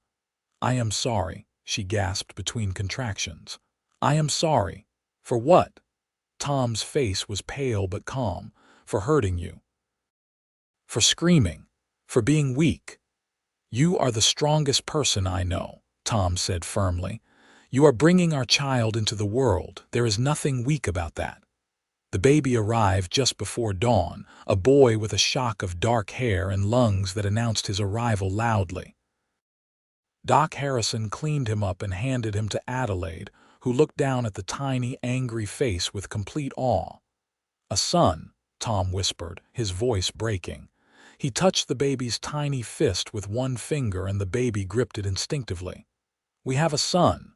"I am sorry," she gasped between contractions. "I am sorry." "For what?" Tom's face was pale but calm. "For hurting you. For screaming. For being weak." "You are the strongest person I know," Tom said firmly. "You are bringing our child into the world. There is nothing weak about that." The baby arrived just before dawn, a boy with a shock of dark hair and lungs that announced his arrival loudly. Doc Harrison cleaned him up and handed him to Adelaide, who looked down at the tiny, angry face with complete awe. "A son," Tom whispered, his voice breaking. He touched the baby's tiny fist with one finger and the baby gripped it instinctively. "We have a son.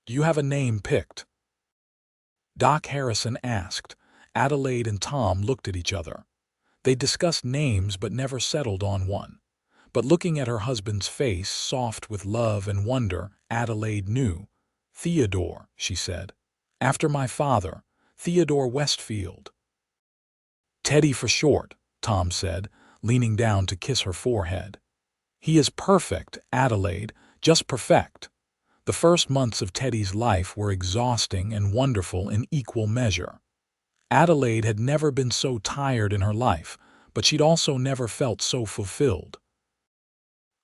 Do you have a name picked?" Doc Harrison asked. Adelaide and Tom looked at each other. They discussed names but never settled on one. But looking at her husband's face, soft with love and wonder, Adelaide knew. "Theodore," she said. "After my father, Theodore Westfield." "Teddy for short," Tom said, leaning down to kiss her forehead. "He is perfect, Adelaide, just perfect." The first months of Teddy's life were exhausting and wonderful in equal measure. Adelaide had never been so tired in her life, but she'd also never felt so fulfilled.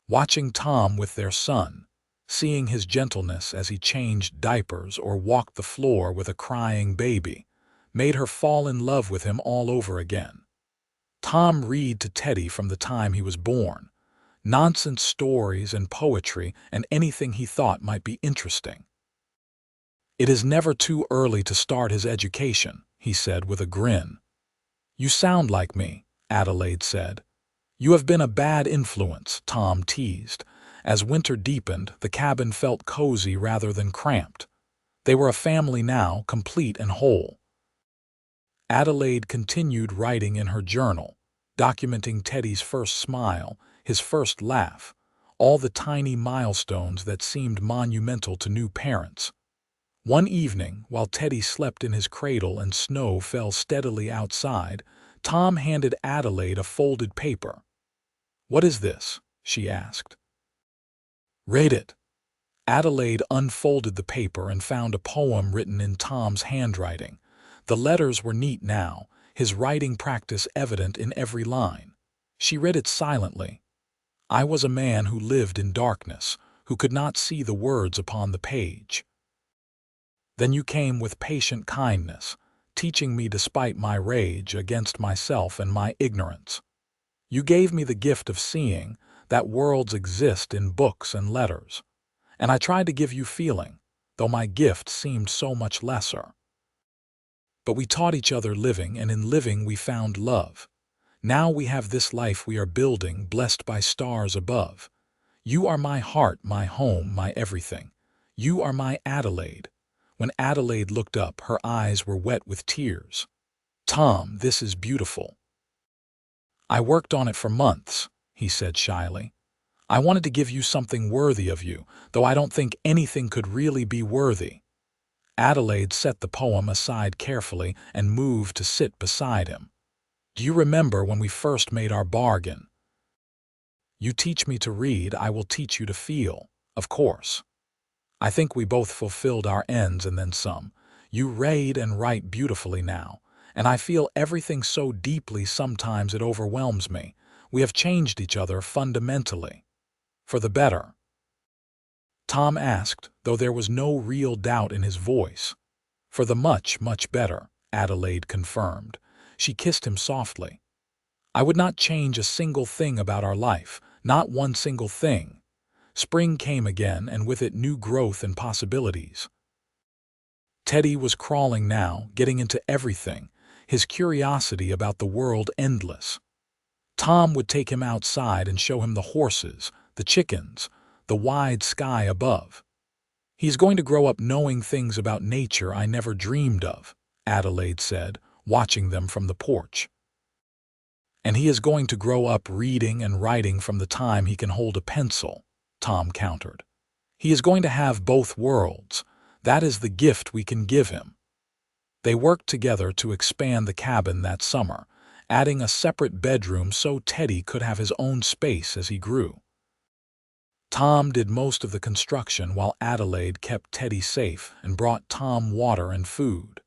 Watching Tom with their son, seeing his gentleness as he changed diapers or walked the floor with a crying baby, made her fall in love with him all over again. Tom read to Teddy from the time he was born, nonsense stories and poetry and anything he thought might be interesting. "It is never too early to start his education," he said with a grin. "You sound like me," Adelaide said. "You have been a bad influence," Tom teased. As winter deepened, the cabin felt cozy rather than cramped. They were a family now, complete and whole. Adelaide continued writing in her journal, documenting Teddy's first smile, his first laugh, all the tiny milestones that seemed monumental to new parents. One evening, while Teddy slept in his cradle and snow fell steadily outside, Tom handed Adelaide a folded paper. "What is this?" she asked. "Read it." Adelaide unfolded the paper and found a poem written in Tom's handwriting. The letters were neat now, his writing practice evident in every line. She read it silently. "I was a man who lived in darkness, who could not see the words upon the page. Then you came with patient kindness, teaching me despite my rage against myself and my ignorance. You gave me the gift of seeing that worlds exist in books and letters. And I tried to give you feeling, though my gift seemed so much lesser. But we taught each other living, and in living we found love. Now we have this life we are building, blessed by stars above. You are my heart, my home, my everything. You are my Adelaide." When Adelaide looked up, her eyes were wet with tears. "Tom, this is beautiful." "I worked on it for months," he said shyly. "I wanted to give you something worthy of you, though I don't think anything could really be worthy." Adelaide set the poem aside carefully and moved to sit beside him. "Do you remember when we first made our bargain? You teach me to read, I will teach you to feel, of course. I think we both fulfilled our ends and then some. You read and write beautifully now, and I feel everything so deeply sometimes it overwhelms me. We have changed each other fundamentally. For the better." Tom asked, though there was no real doubt in his voice. "For the much, much better," Adelaide confirmed. She kissed him softly. "I would not change a single thing about our life, not one single thing." Spring came again, and with it new growth and possibilities. Teddy was crawling now, getting into everything, his curiosity about the world endless. Tom would take him outside and show him the horses, the chickens, the wide sky above. "He's going to grow up knowing things about nature I never dreamed of," Adelaide said, watching them from the porch. "And he is going to grow up reading and writing from the time he can hold a pencil," Tom countered. "He is going to have both worlds. That is the gift we can give him." They worked together to expand the cabin that summer, adding a separate bedroom so Teddy could have his own space as he grew. Tom did most of the construction while Adelaide kept Teddy safe and brought Tom water and food.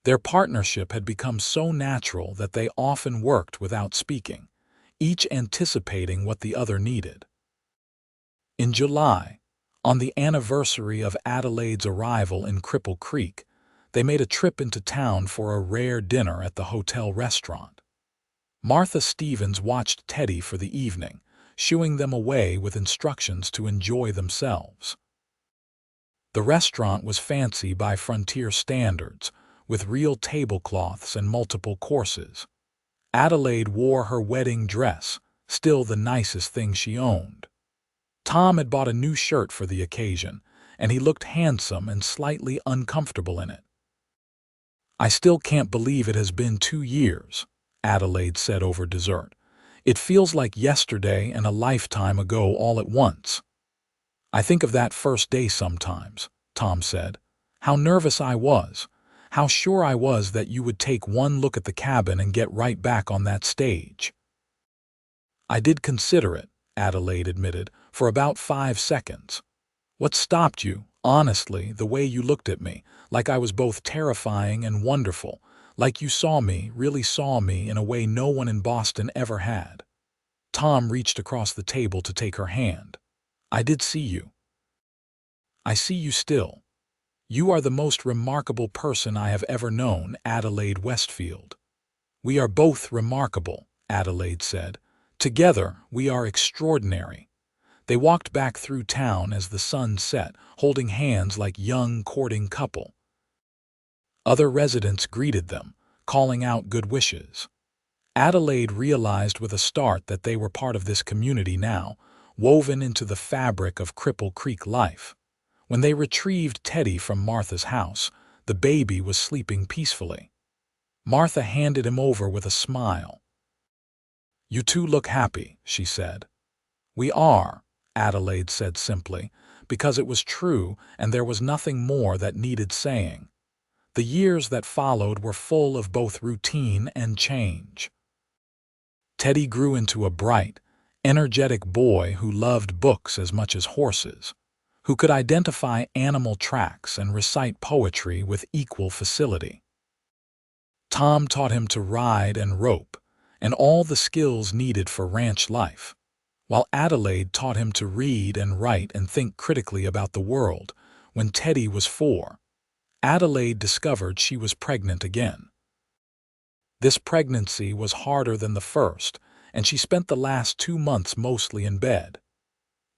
Their partnership had become so natural that they often worked without speaking, each anticipating what the other needed. In July, on the anniversary of Adelaide's arrival in Cripple Creek, they made a trip into town for a rare dinner at the hotel restaurant. Martha Stevens watched Teddy for the evening, shooing them away with instructions to enjoy themselves. The restaurant was fancy by frontier standards, with real tablecloths and multiple courses. Adelaide wore her wedding dress, still the nicest thing she owned. Tom had bought a new shirt for the occasion, and he looked handsome and slightly uncomfortable in it. "I still can't believe it has been 2 years," Adelaide said over dessert. "It feels like yesterday and a lifetime ago all at once." "I think of that first day sometimes," Tom said. "How nervous I was. How sure I was that you would take one look at the cabin and get right back on that stage." "I did consider it," Adelaide admitted, "for about 5 seconds. What stopped you, honestly, the way you looked at me, like I was both terrifying and wonderful, like you saw me, really saw me in a way no one in Boston ever had." Tom reached across the table to take her hand. "I did see you. I see you still. You are the most remarkable person I have ever known, Adelaide Westfield." "We are both remarkable," Adelaide said. "Together, we are extraordinary." They walked back through town as the sun set, holding hands like young courting couple. Other residents greeted them, calling out good wishes. Adelaide realized with a start that they were part of this community now, woven into the fabric of Cripple Creek life. When they retrieved Teddy from Martha's house, the baby was sleeping peacefully. Martha handed him over with a smile. "You two look happy," she said. "We are," Adelaide said simply, because it was true and there was nothing more that needed saying. The years that followed were full of both routine and change. Teddy grew into a bright, energetic boy who loved books as much as horses, who could identify animal tracks and recite poetry with equal facility. Tom taught him to ride and rope, and all the skills needed for ranch life, while Adelaide taught him to read and write and think critically about the world. When Teddy was 4, Adelaide discovered she was pregnant again. This pregnancy was harder than the first, and she spent the last 2 months mostly in bed.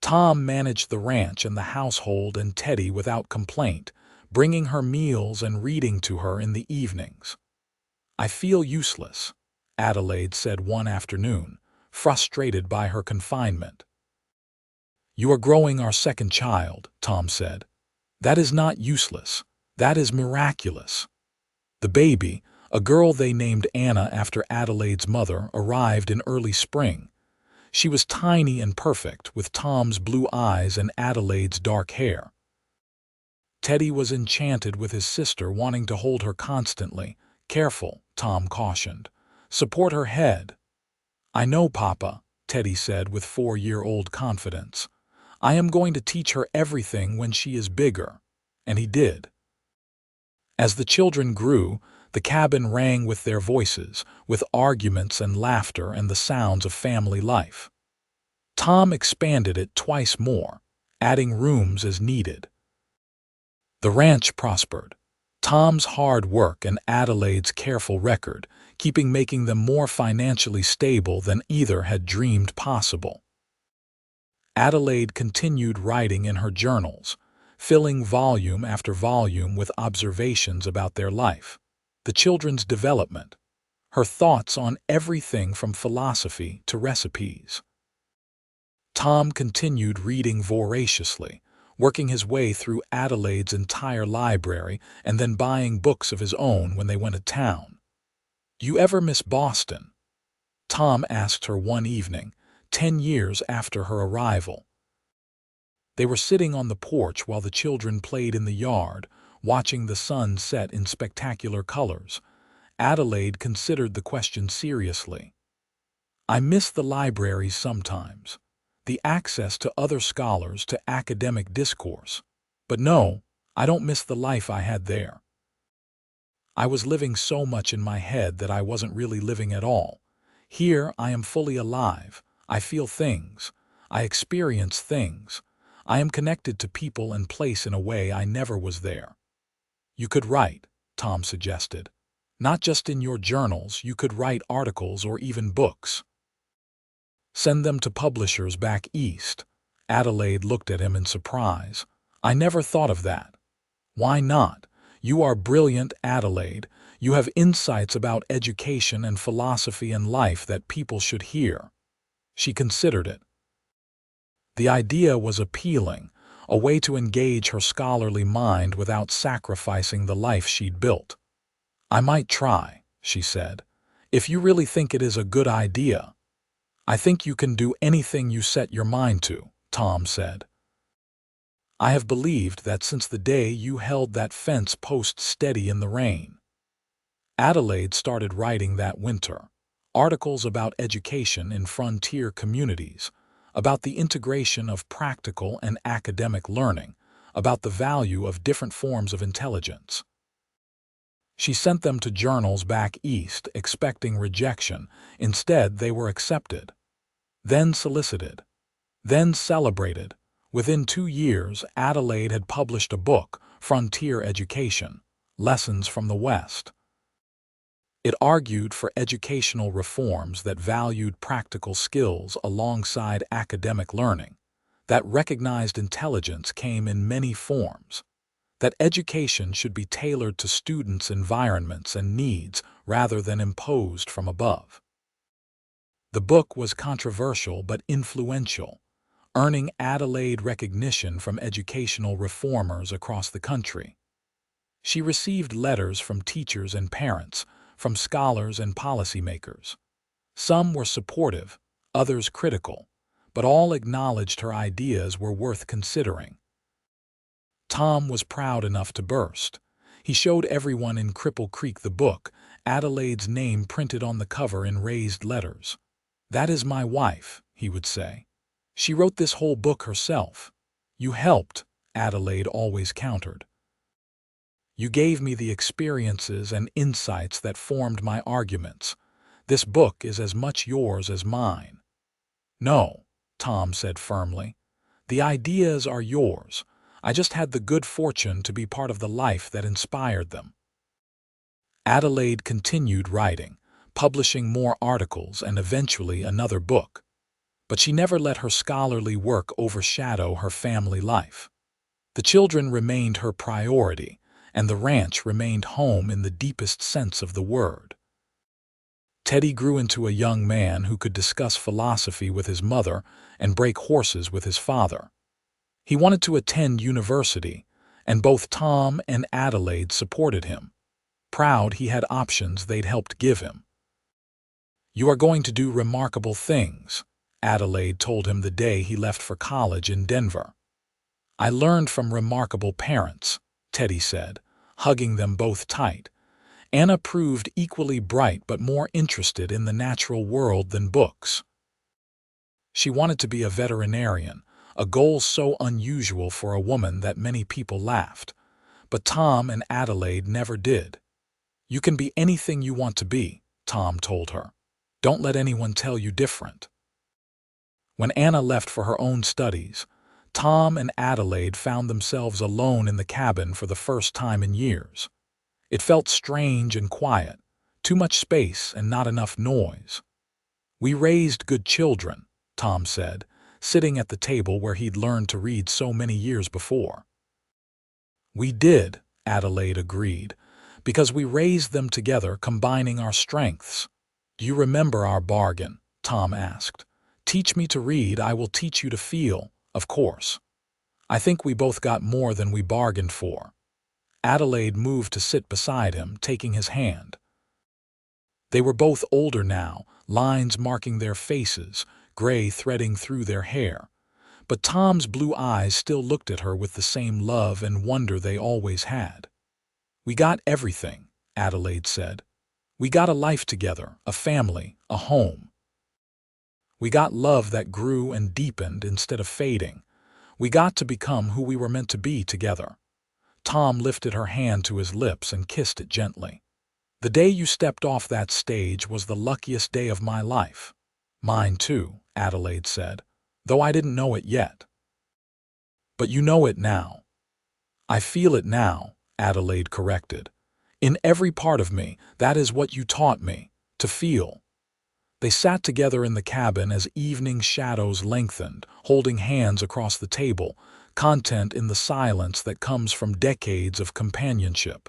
Tom managed the ranch and the household and Teddy without complaint, bringing her meals and reading to her in the evenings. "I feel useless," Adelaide said one afternoon, frustrated by her confinement. "You are growing our second child," Tom said. "That is not useless. That is miraculous." The baby, a girl they named Anna after Adelaide's mother, arrived in early spring. She was tiny and perfect, with Tom's blue eyes and Adelaide's dark hair. Teddy was enchanted with his sister, wanting to hold her constantly. "Careful," Tom cautioned. "Support her head." "I know, Papa," Teddy said with 4-year-old confidence. "I am going to teach her everything when she is bigger." And he did. As the children grew, the cabin rang with their voices, with arguments and laughter and the sounds of family life. Tom expanded it twice more, adding rooms as needed. The ranch prospered. Tom's hard work and Adelaide's careful record, making them more financially stable than either had dreamed possible. Adelaide continued writing in her journals, filling volume after volume with observations about their life, the children's development, her thoughts on everything from philosophy to recipes. Tom continued reading voraciously, working his way through Adelaide's entire library and then buying books of his own when they went to town. "Do you ever miss Boston?" Tom asked her one evening, 10 years after her arrival. They were sitting on the porch while the children played in the yard, watching the sun set in spectacular colors. Adelaide considered the question seriously. "I miss the libraries sometimes, the access to other scholars, to academic discourse. But no, I don't miss the life I had there. I was living so much in my head that I wasn't really living at all. Here I am fully alive. I feel things. I experience things. I am connected to people and place in a way I never was there." "You could write," Tom suggested. "Not just in your journals, you could write articles or even books. Send them to publishers back east." Adelaide looked at him in surprise. "I never thought of that." "Why not? You are brilliant, Adelaide. You have insights about education and philosophy and life that people should hear." She considered it. The idea was appealing, a way to engage her scholarly mind without sacrificing the life she'd built. "I might try," she said. If you really think it is a good idea, I think you can do anything you set your mind to, Tom said. I have believed that since the day you held that fence post steady in the rain. Adelaide started writing that winter, articles about education in frontier communities, about the integration of practical and academic learning, about the value of different forms of intelligence. She sent them to journals back east, expecting rejection. Instead, they were accepted, then solicited, then celebrated. Within 2 years, Adelaide had published a book, Frontier Education, Lessons from the West. It argued for educational reforms that valued practical skills alongside academic learning, that recognized intelligence came in many forms, that education should be tailored to students' environments and needs rather than imposed from above. The book was controversial but influential, earning Adelaide recognition from educational reformers across the country. She received letters from teachers and parents, from scholars and policymakers. Some were supportive, others critical, but all acknowledged her ideas were worth considering. Tom was proud enough to burst. He showed everyone in Cripple Creek the book, Adelaide's name printed on the cover in raised letters. "That is my wife," he would say. "She wrote this whole book herself." "You helped," Adelaide always countered. "You gave me the experiences and insights that formed my arguments. This book is as much yours as mine." "No," Tom said firmly. "The ideas are yours. I just had the good fortune to be part of the life that inspired them." Adelaide continued writing, publishing more articles and eventually another book. But she never let her scholarly work overshadow her family life. The children remained her priority, and the ranch remained home in the deepest sense of the word. Teddy grew into a young man who could discuss philosophy with his mother and break horses with his father. He wanted to attend university, and both Tom and Adelaide supported him, proud he had options they'd helped give him. "You are going to do remarkable things," Adelaide told him the day he left for college in Denver. "I learned from remarkable parents," Teddy said, hugging them both tight. Anna proved equally bright but more interested in the natural world than books. She wanted to be a veterinarian, a goal so unusual for a woman that many people laughed. But Tom and Adelaide never did. "You can be anything you want to be," Tom told her. "Don't let anyone tell you different." When Anna left for her own studies, Tom and Adelaide found themselves alone in the cabin for the first time in years. It felt strange and quiet, too much space and not enough noise. "We raised good children," Tom said, sitting at the table where he'd learned to read so many years before. "We did," Adelaide agreed, "because we raised them together, combining our strengths." "Do you remember our bargain?" Tom asked. "Teach me to read, I will teach you to feel." "Of course." "I think we both got more than we bargained for." Adelaide moved to sit beside him, taking his hand. They were both older now, lines marking their faces, gray threading through their hair. But Tom's blue eyes still looked at her with the same love and wonder they always had. "We got everything," Adelaide said. "We got a life together, a family, a home. We got love that grew and deepened instead of fading. We got to become who we were meant to be together." Tom lifted her hand to his lips and kissed it gently. "The day you stepped off that stage was the luckiest day of my life." "Mine too," Adelaide said, "though I didn't know it yet." "But you know it now." "I feel it now," Adelaide corrected. "In every part of me, that is what you taught me, to feel." They sat together in the cabin as evening shadows lengthened, holding hands across the table, content in the silence that comes from decades of companionship.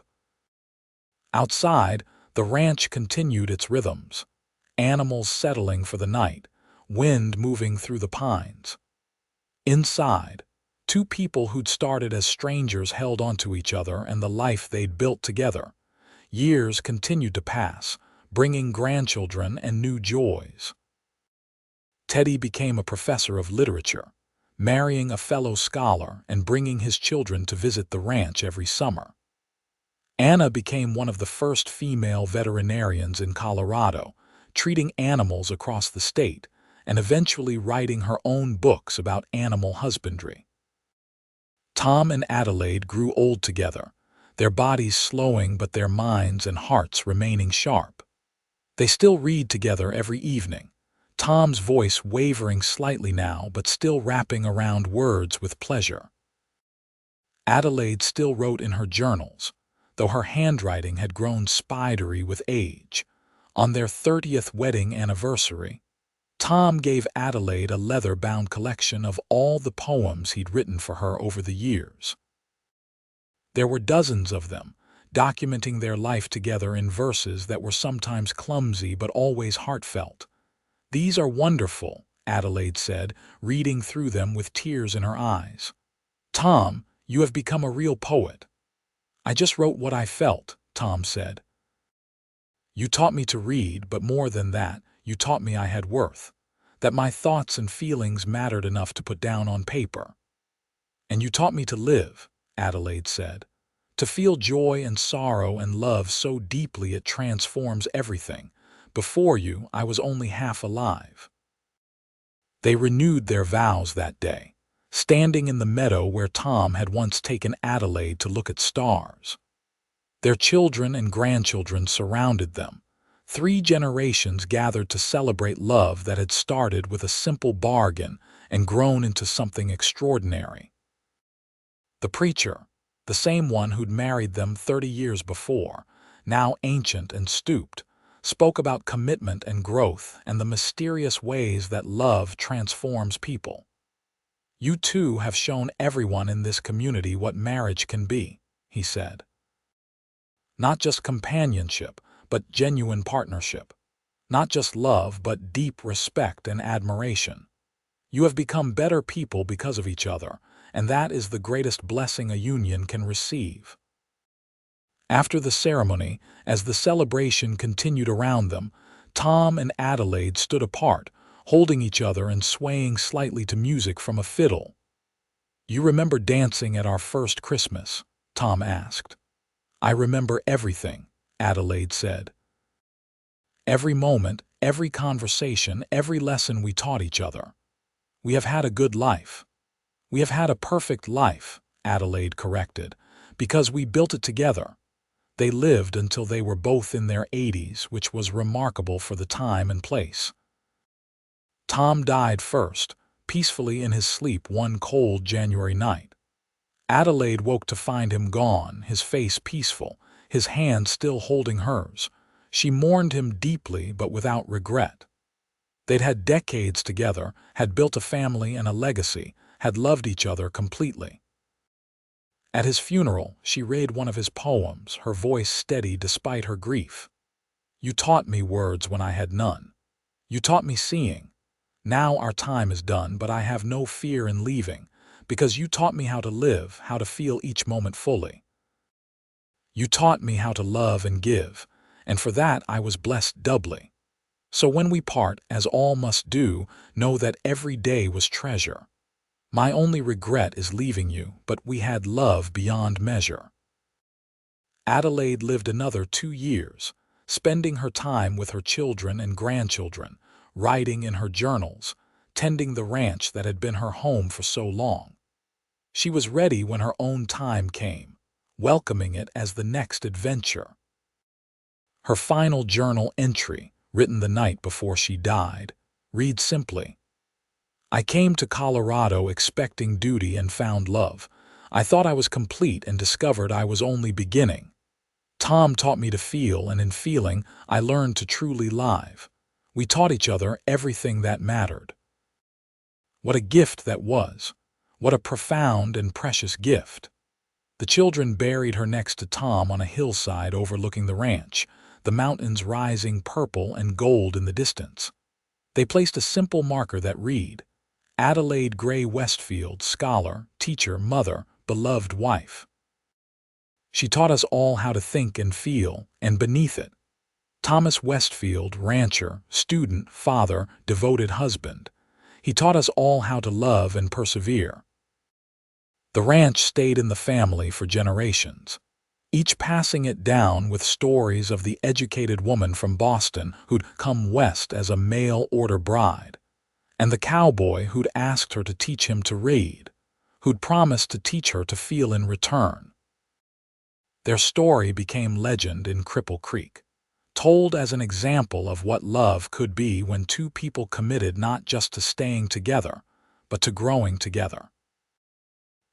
Outside, the ranch continued its rhythms, animals settling for the night, wind moving through the pines. Inside, two people who'd started as strangers held onto each other and the life they'd built together. Years continued to pass, bringing grandchildren and new joys. Teddy became a professor of literature, marrying a fellow scholar and bringing his children to visit the ranch every summer. Anna became one of the first female veterinarians in Colorado, treating animals across the state and eventually writing her own books about animal husbandry. Tom and Adelaide grew old together, their bodies slowing but their minds and hearts remaining sharp. They still read together every evening, Tom's voice wavering slightly now but still wrapping around words with pleasure. Adelaide still wrote in her journals, though her handwriting had grown spidery with age. On their 30th wedding anniversary, Tom gave Adelaide a leather-bound collection of all the poems he'd written for her over the years. There were dozens of them, documenting their life together in verses that were sometimes clumsy but always heartfelt. "These are wonderful," Adelaide said, reading through them with tears in her eyes. "Tom, you have become a real poet." "I just wrote what I felt," Tom said. "You taught me to read, but more than that, you taught me I had worth, that my thoughts and feelings mattered enough to put down on paper." "And you taught me to live," Adelaide said, "to feel joy and sorrow and love so deeply it transforms everything. Before you, I was only half alive." They renewed their vows that day, standing in the meadow where Tom had once taken Adelaide to look at stars. Their children and grandchildren surrounded them. 3 generations gathered to celebrate love that had started with a simple bargain and grown into something extraordinary. The preacher, the same one who'd married them 30 years before, now ancient and stooped, spoke about commitment and growth and the mysterious ways that love transforms people. "You too have shown everyone in this community what marriage can be," he said. "Not just companionship, but genuine partnership. Not just love, but deep respect and admiration. You have become better people because of each other, and that is the greatest blessing a union can receive." After the ceremony, as the celebration continued around them, Tom and Adelaide stood apart, holding each other and swaying slightly to music from a fiddle. "You remember dancing at our first Christmas?" Tom asked. "I remember everything," Adelaide said. "Every moment, every conversation, every lesson we taught each other. We have had a good life." "We have had a perfect life," Adelaide corrected, "because we built it together." They lived until they were both in their 80s, which was remarkable for the time and place. Tom died first, peacefully in his sleep one cold January night. Adelaide woke to find him gone, his face peaceful, his hand still holding hers. She mourned him deeply but without regret. They'd had decades together, had built a family and a legacy, had loved each other completely. At his funeral, she read one of his poems, her voice steady despite her grief. "You taught me words when I had none. You taught me seeing. Now our time is done, but I have no fear in leaving, because you taught me how to live, how to feel each moment fully. You taught me how to love and give, and for that I was blessed doubly. So when we part, as all must do, know that every day was treasure. My only regret is leaving you, but we had love beyond measure." Adelaide lived another 2 years, spending her time with her children and grandchildren, writing in her journals, tending the ranch that had been her home for so long. She was ready when her own time came, welcoming it as the next adventure. Her final journal entry, written the night before she died, reads simply, "I came to Colorado expecting duty and found love. I thought I was complete and discovered I was only beginning. Tom taught me to feel, and in feeling, I learned to truly live. We taught each other everything that mattered." What a gift that was! What a profound and precious gift! The children buried her next to Tom on a hillside overlooking the ranch, the mountains rising purple and gold in the distance. They placed a simple marker that read, "Adelaide Gray Westfield, scholar, teacher, mother, beloved wife. She taught us all how to think and feel, and beneath it, Thomas Westfield, rancher, student, father, devoted husband. He taught us all how to love and persevere. The ranch stayed in the family for generations, each passing it down with stories of the educated woman from Boston who'd come west as a mail-order bride, and the cowboy who'd asked her to teach him to read, who'd promised to teach her to feel in return. Their story became legend in Cripple Creek, told as an example of what love could be when two people committed not just to staying together, but to growing together.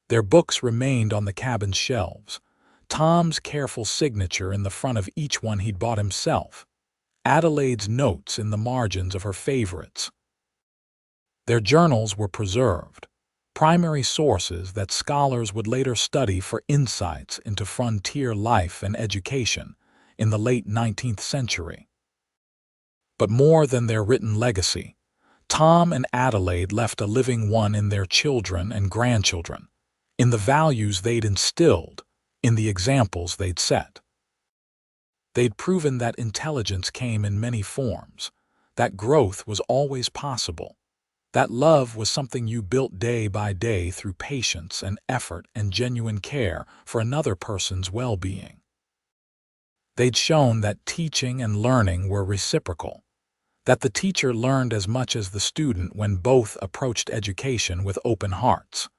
Their books remained on the cabin's shelves, Tom's careful signature in the front of each one he'd bought himself, Adelaide's notes in the margins of her favorites. Their journals were preserved, primary sources that scholars would later study for insights into frontier life and education in the late 19th century. But more than their written legacy, Tom and Adelaide left a living one in their children and grandchildren, in the values they'd instilled, in the examples they'd set. They'd proven that intelligence came in many forms, that growth was always possible, that love was something you built day by day through patience and effort and genuine care for another person's well-being. They'd shown that teaching and learning were reciprocal, that the teacher learned as much as the student when both approached education with open hearts.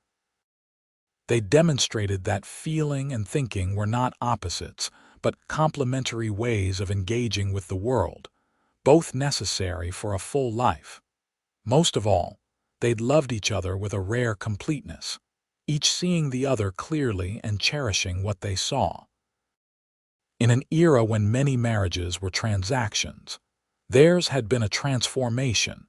They demonstrated that feeling and thinking were not opposites, but complementary ways of engaging with the world, both necessary for a full life. Most of all, they'd loved each other with a rare completeness, each seeing the other clearly and cherishing what they saw. In an era when many marriages were transactions, theirs had been a transformation,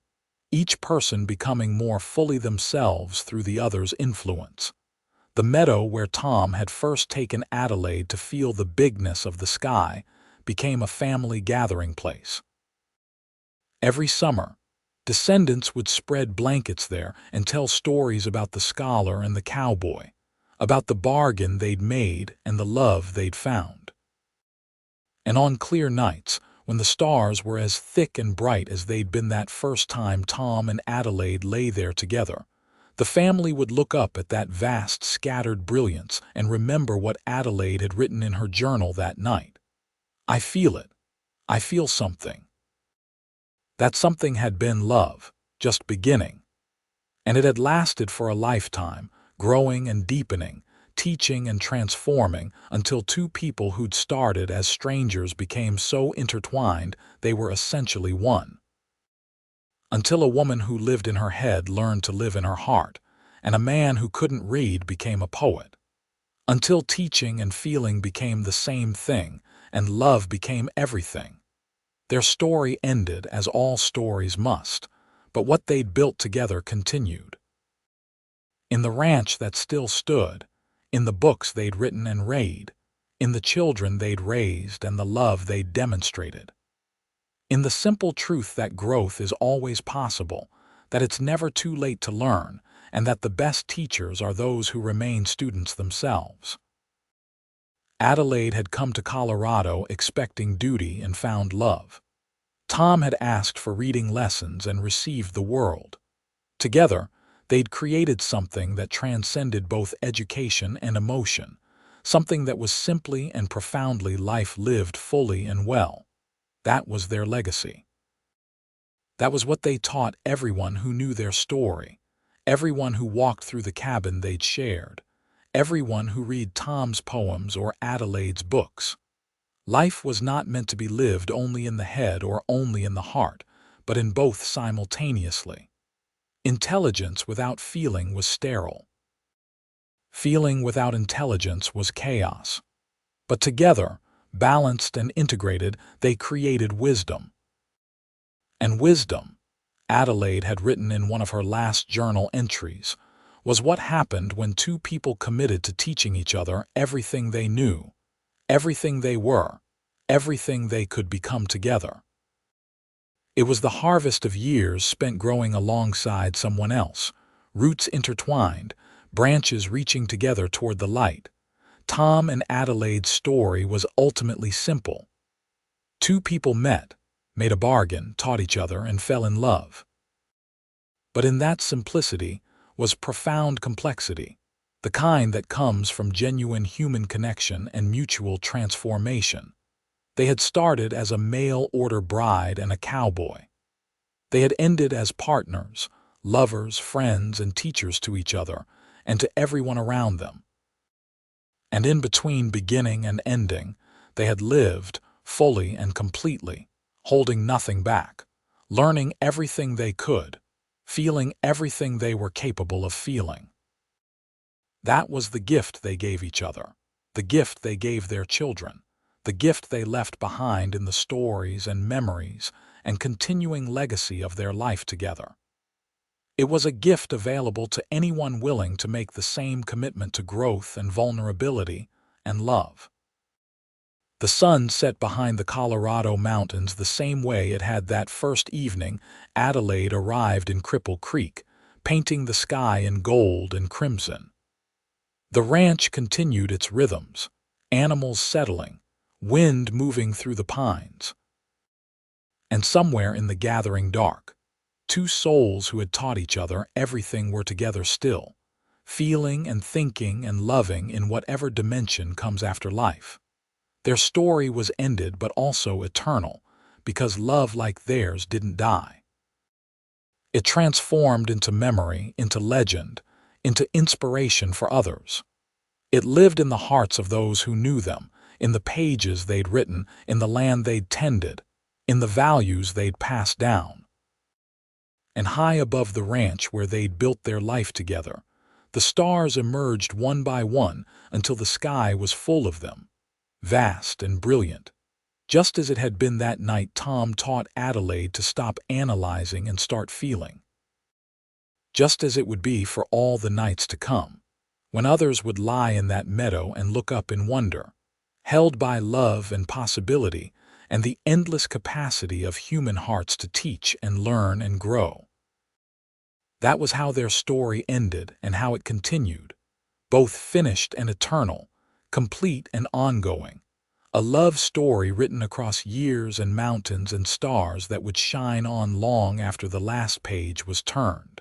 each person becoming more fully themselves through the other's influence. The meadow where Tom had first taken Adelaide to feel the bigness of the sky became a family gathering place. Every summer, descendants would spread blankets there and tell stories about the scholar and the cowboy, about the bargain they'd made and the love they'd found. And on clear nights, when the stars were as thick and bright as they'd been that first time Tom and Adelaide lay there together, the family would look up at that vast, scattered brilliance and remember what Adelaide had written in her journal that night. "I feel it. I feel something." That something had been love, just beginning. And it had lasted for a lifetime, growing and deepening, teaching and transforming, until two people who'd started as strangers became so intertwined they were essentially one. Until a woman who lived in her head learned to live in her heart, and a man who couldn't read became a poet. Until teaching and feeling became the same thing, and love became everything. Their story ended as all stories must, but what they'd built together continued. In the ranch that still stood, in the books they'd written and read, in the children they'd raised and the love they'd demonstrated. In the simple truth that growth is always possible, that it's never too late to learn, and that the best teachers are those who remain students themselves. Adelaide had come to Colorado expecting duty and found love. Tom had asked for reading lessons and received the world. Together, they'd created something that transcended both education and emotion, something that was simply and profoundly life lived fully and well. That was their legacy. That was what they taught everyone who knew their story, everyone who walked through the cabin they'd shared, everyone who read Tom's poems or Adelaide's books. Life was not meant to be lived only in the head or only in the heart, but in both simultaneously. Intelligence without feeling was sterile. Feeling without intelligence was chaos. But together, balanced and integrated, they created wisdom. And wisdom, Adelaide had written in one of her last journal entries, was what happened when two people committed to teaching each other everything they knew, everything they were, everything they could become together. It was the harvest of years spent growing alongside someone else, roots intertwined, branches reaching together toward the light. Tom and Adelaide's story was ultimately simple. Two people met, made a bargain, taught each other, and fell in love. But in that simplicity was profound complexity, the kind that comes from genuine human connection and mutual transformation. They had started as a mail-order bride and a cowboy. They had ended as partners, lovers, friends, and teachers to each other and to everyone around them. And in between beginning and ending, they had lived fully and completely, holding nothing back, learning everything they could, feeling everything they were capable of feeling. That was the gift they gave each other, the gift they gave their children, the gift they left behind in the stories and memories and continuing legacy of their life together. It was a gift available to anyone willing to make the same commitment to growth and vulnerability and love. The sun set behind the Colorado mountains the same way it had that first evening Adelaide arrived in Cripple Creek, painting the sky in gold and crimson. The ranch continued its rhythms, animals settling, wind moving through the pines. And somewhere in the gathering dark, two souls who had taught each other everything were together still, feeling and thinking and loving in whatever dimension comes after life. Their story was ended but also eternal, because love like theirs didn't die. It transformed into memory, into legend, into inspiration for others. It lived in the hearts of those who knew them, in the pages they'd written, in the land they'd tended, in the values they'd passed down. And high above the ranch where they'd built their life together, the stars emerged one by one until the sky was full of them, vast and brilliant. Just as it had been that night Tom taught Adelaide to stop analyzing and start feeling. Just as it would be for all the nights to come, when others would lie in that meadow and look up in wonder, held by love and possibility and the endless capacity of human hearts to teach and learn and grow. That was how their story ended and how it continued, both finished and eternal, complete and ongoing, a love story written across years and mountains and stars that would shine on long after the last page was turned.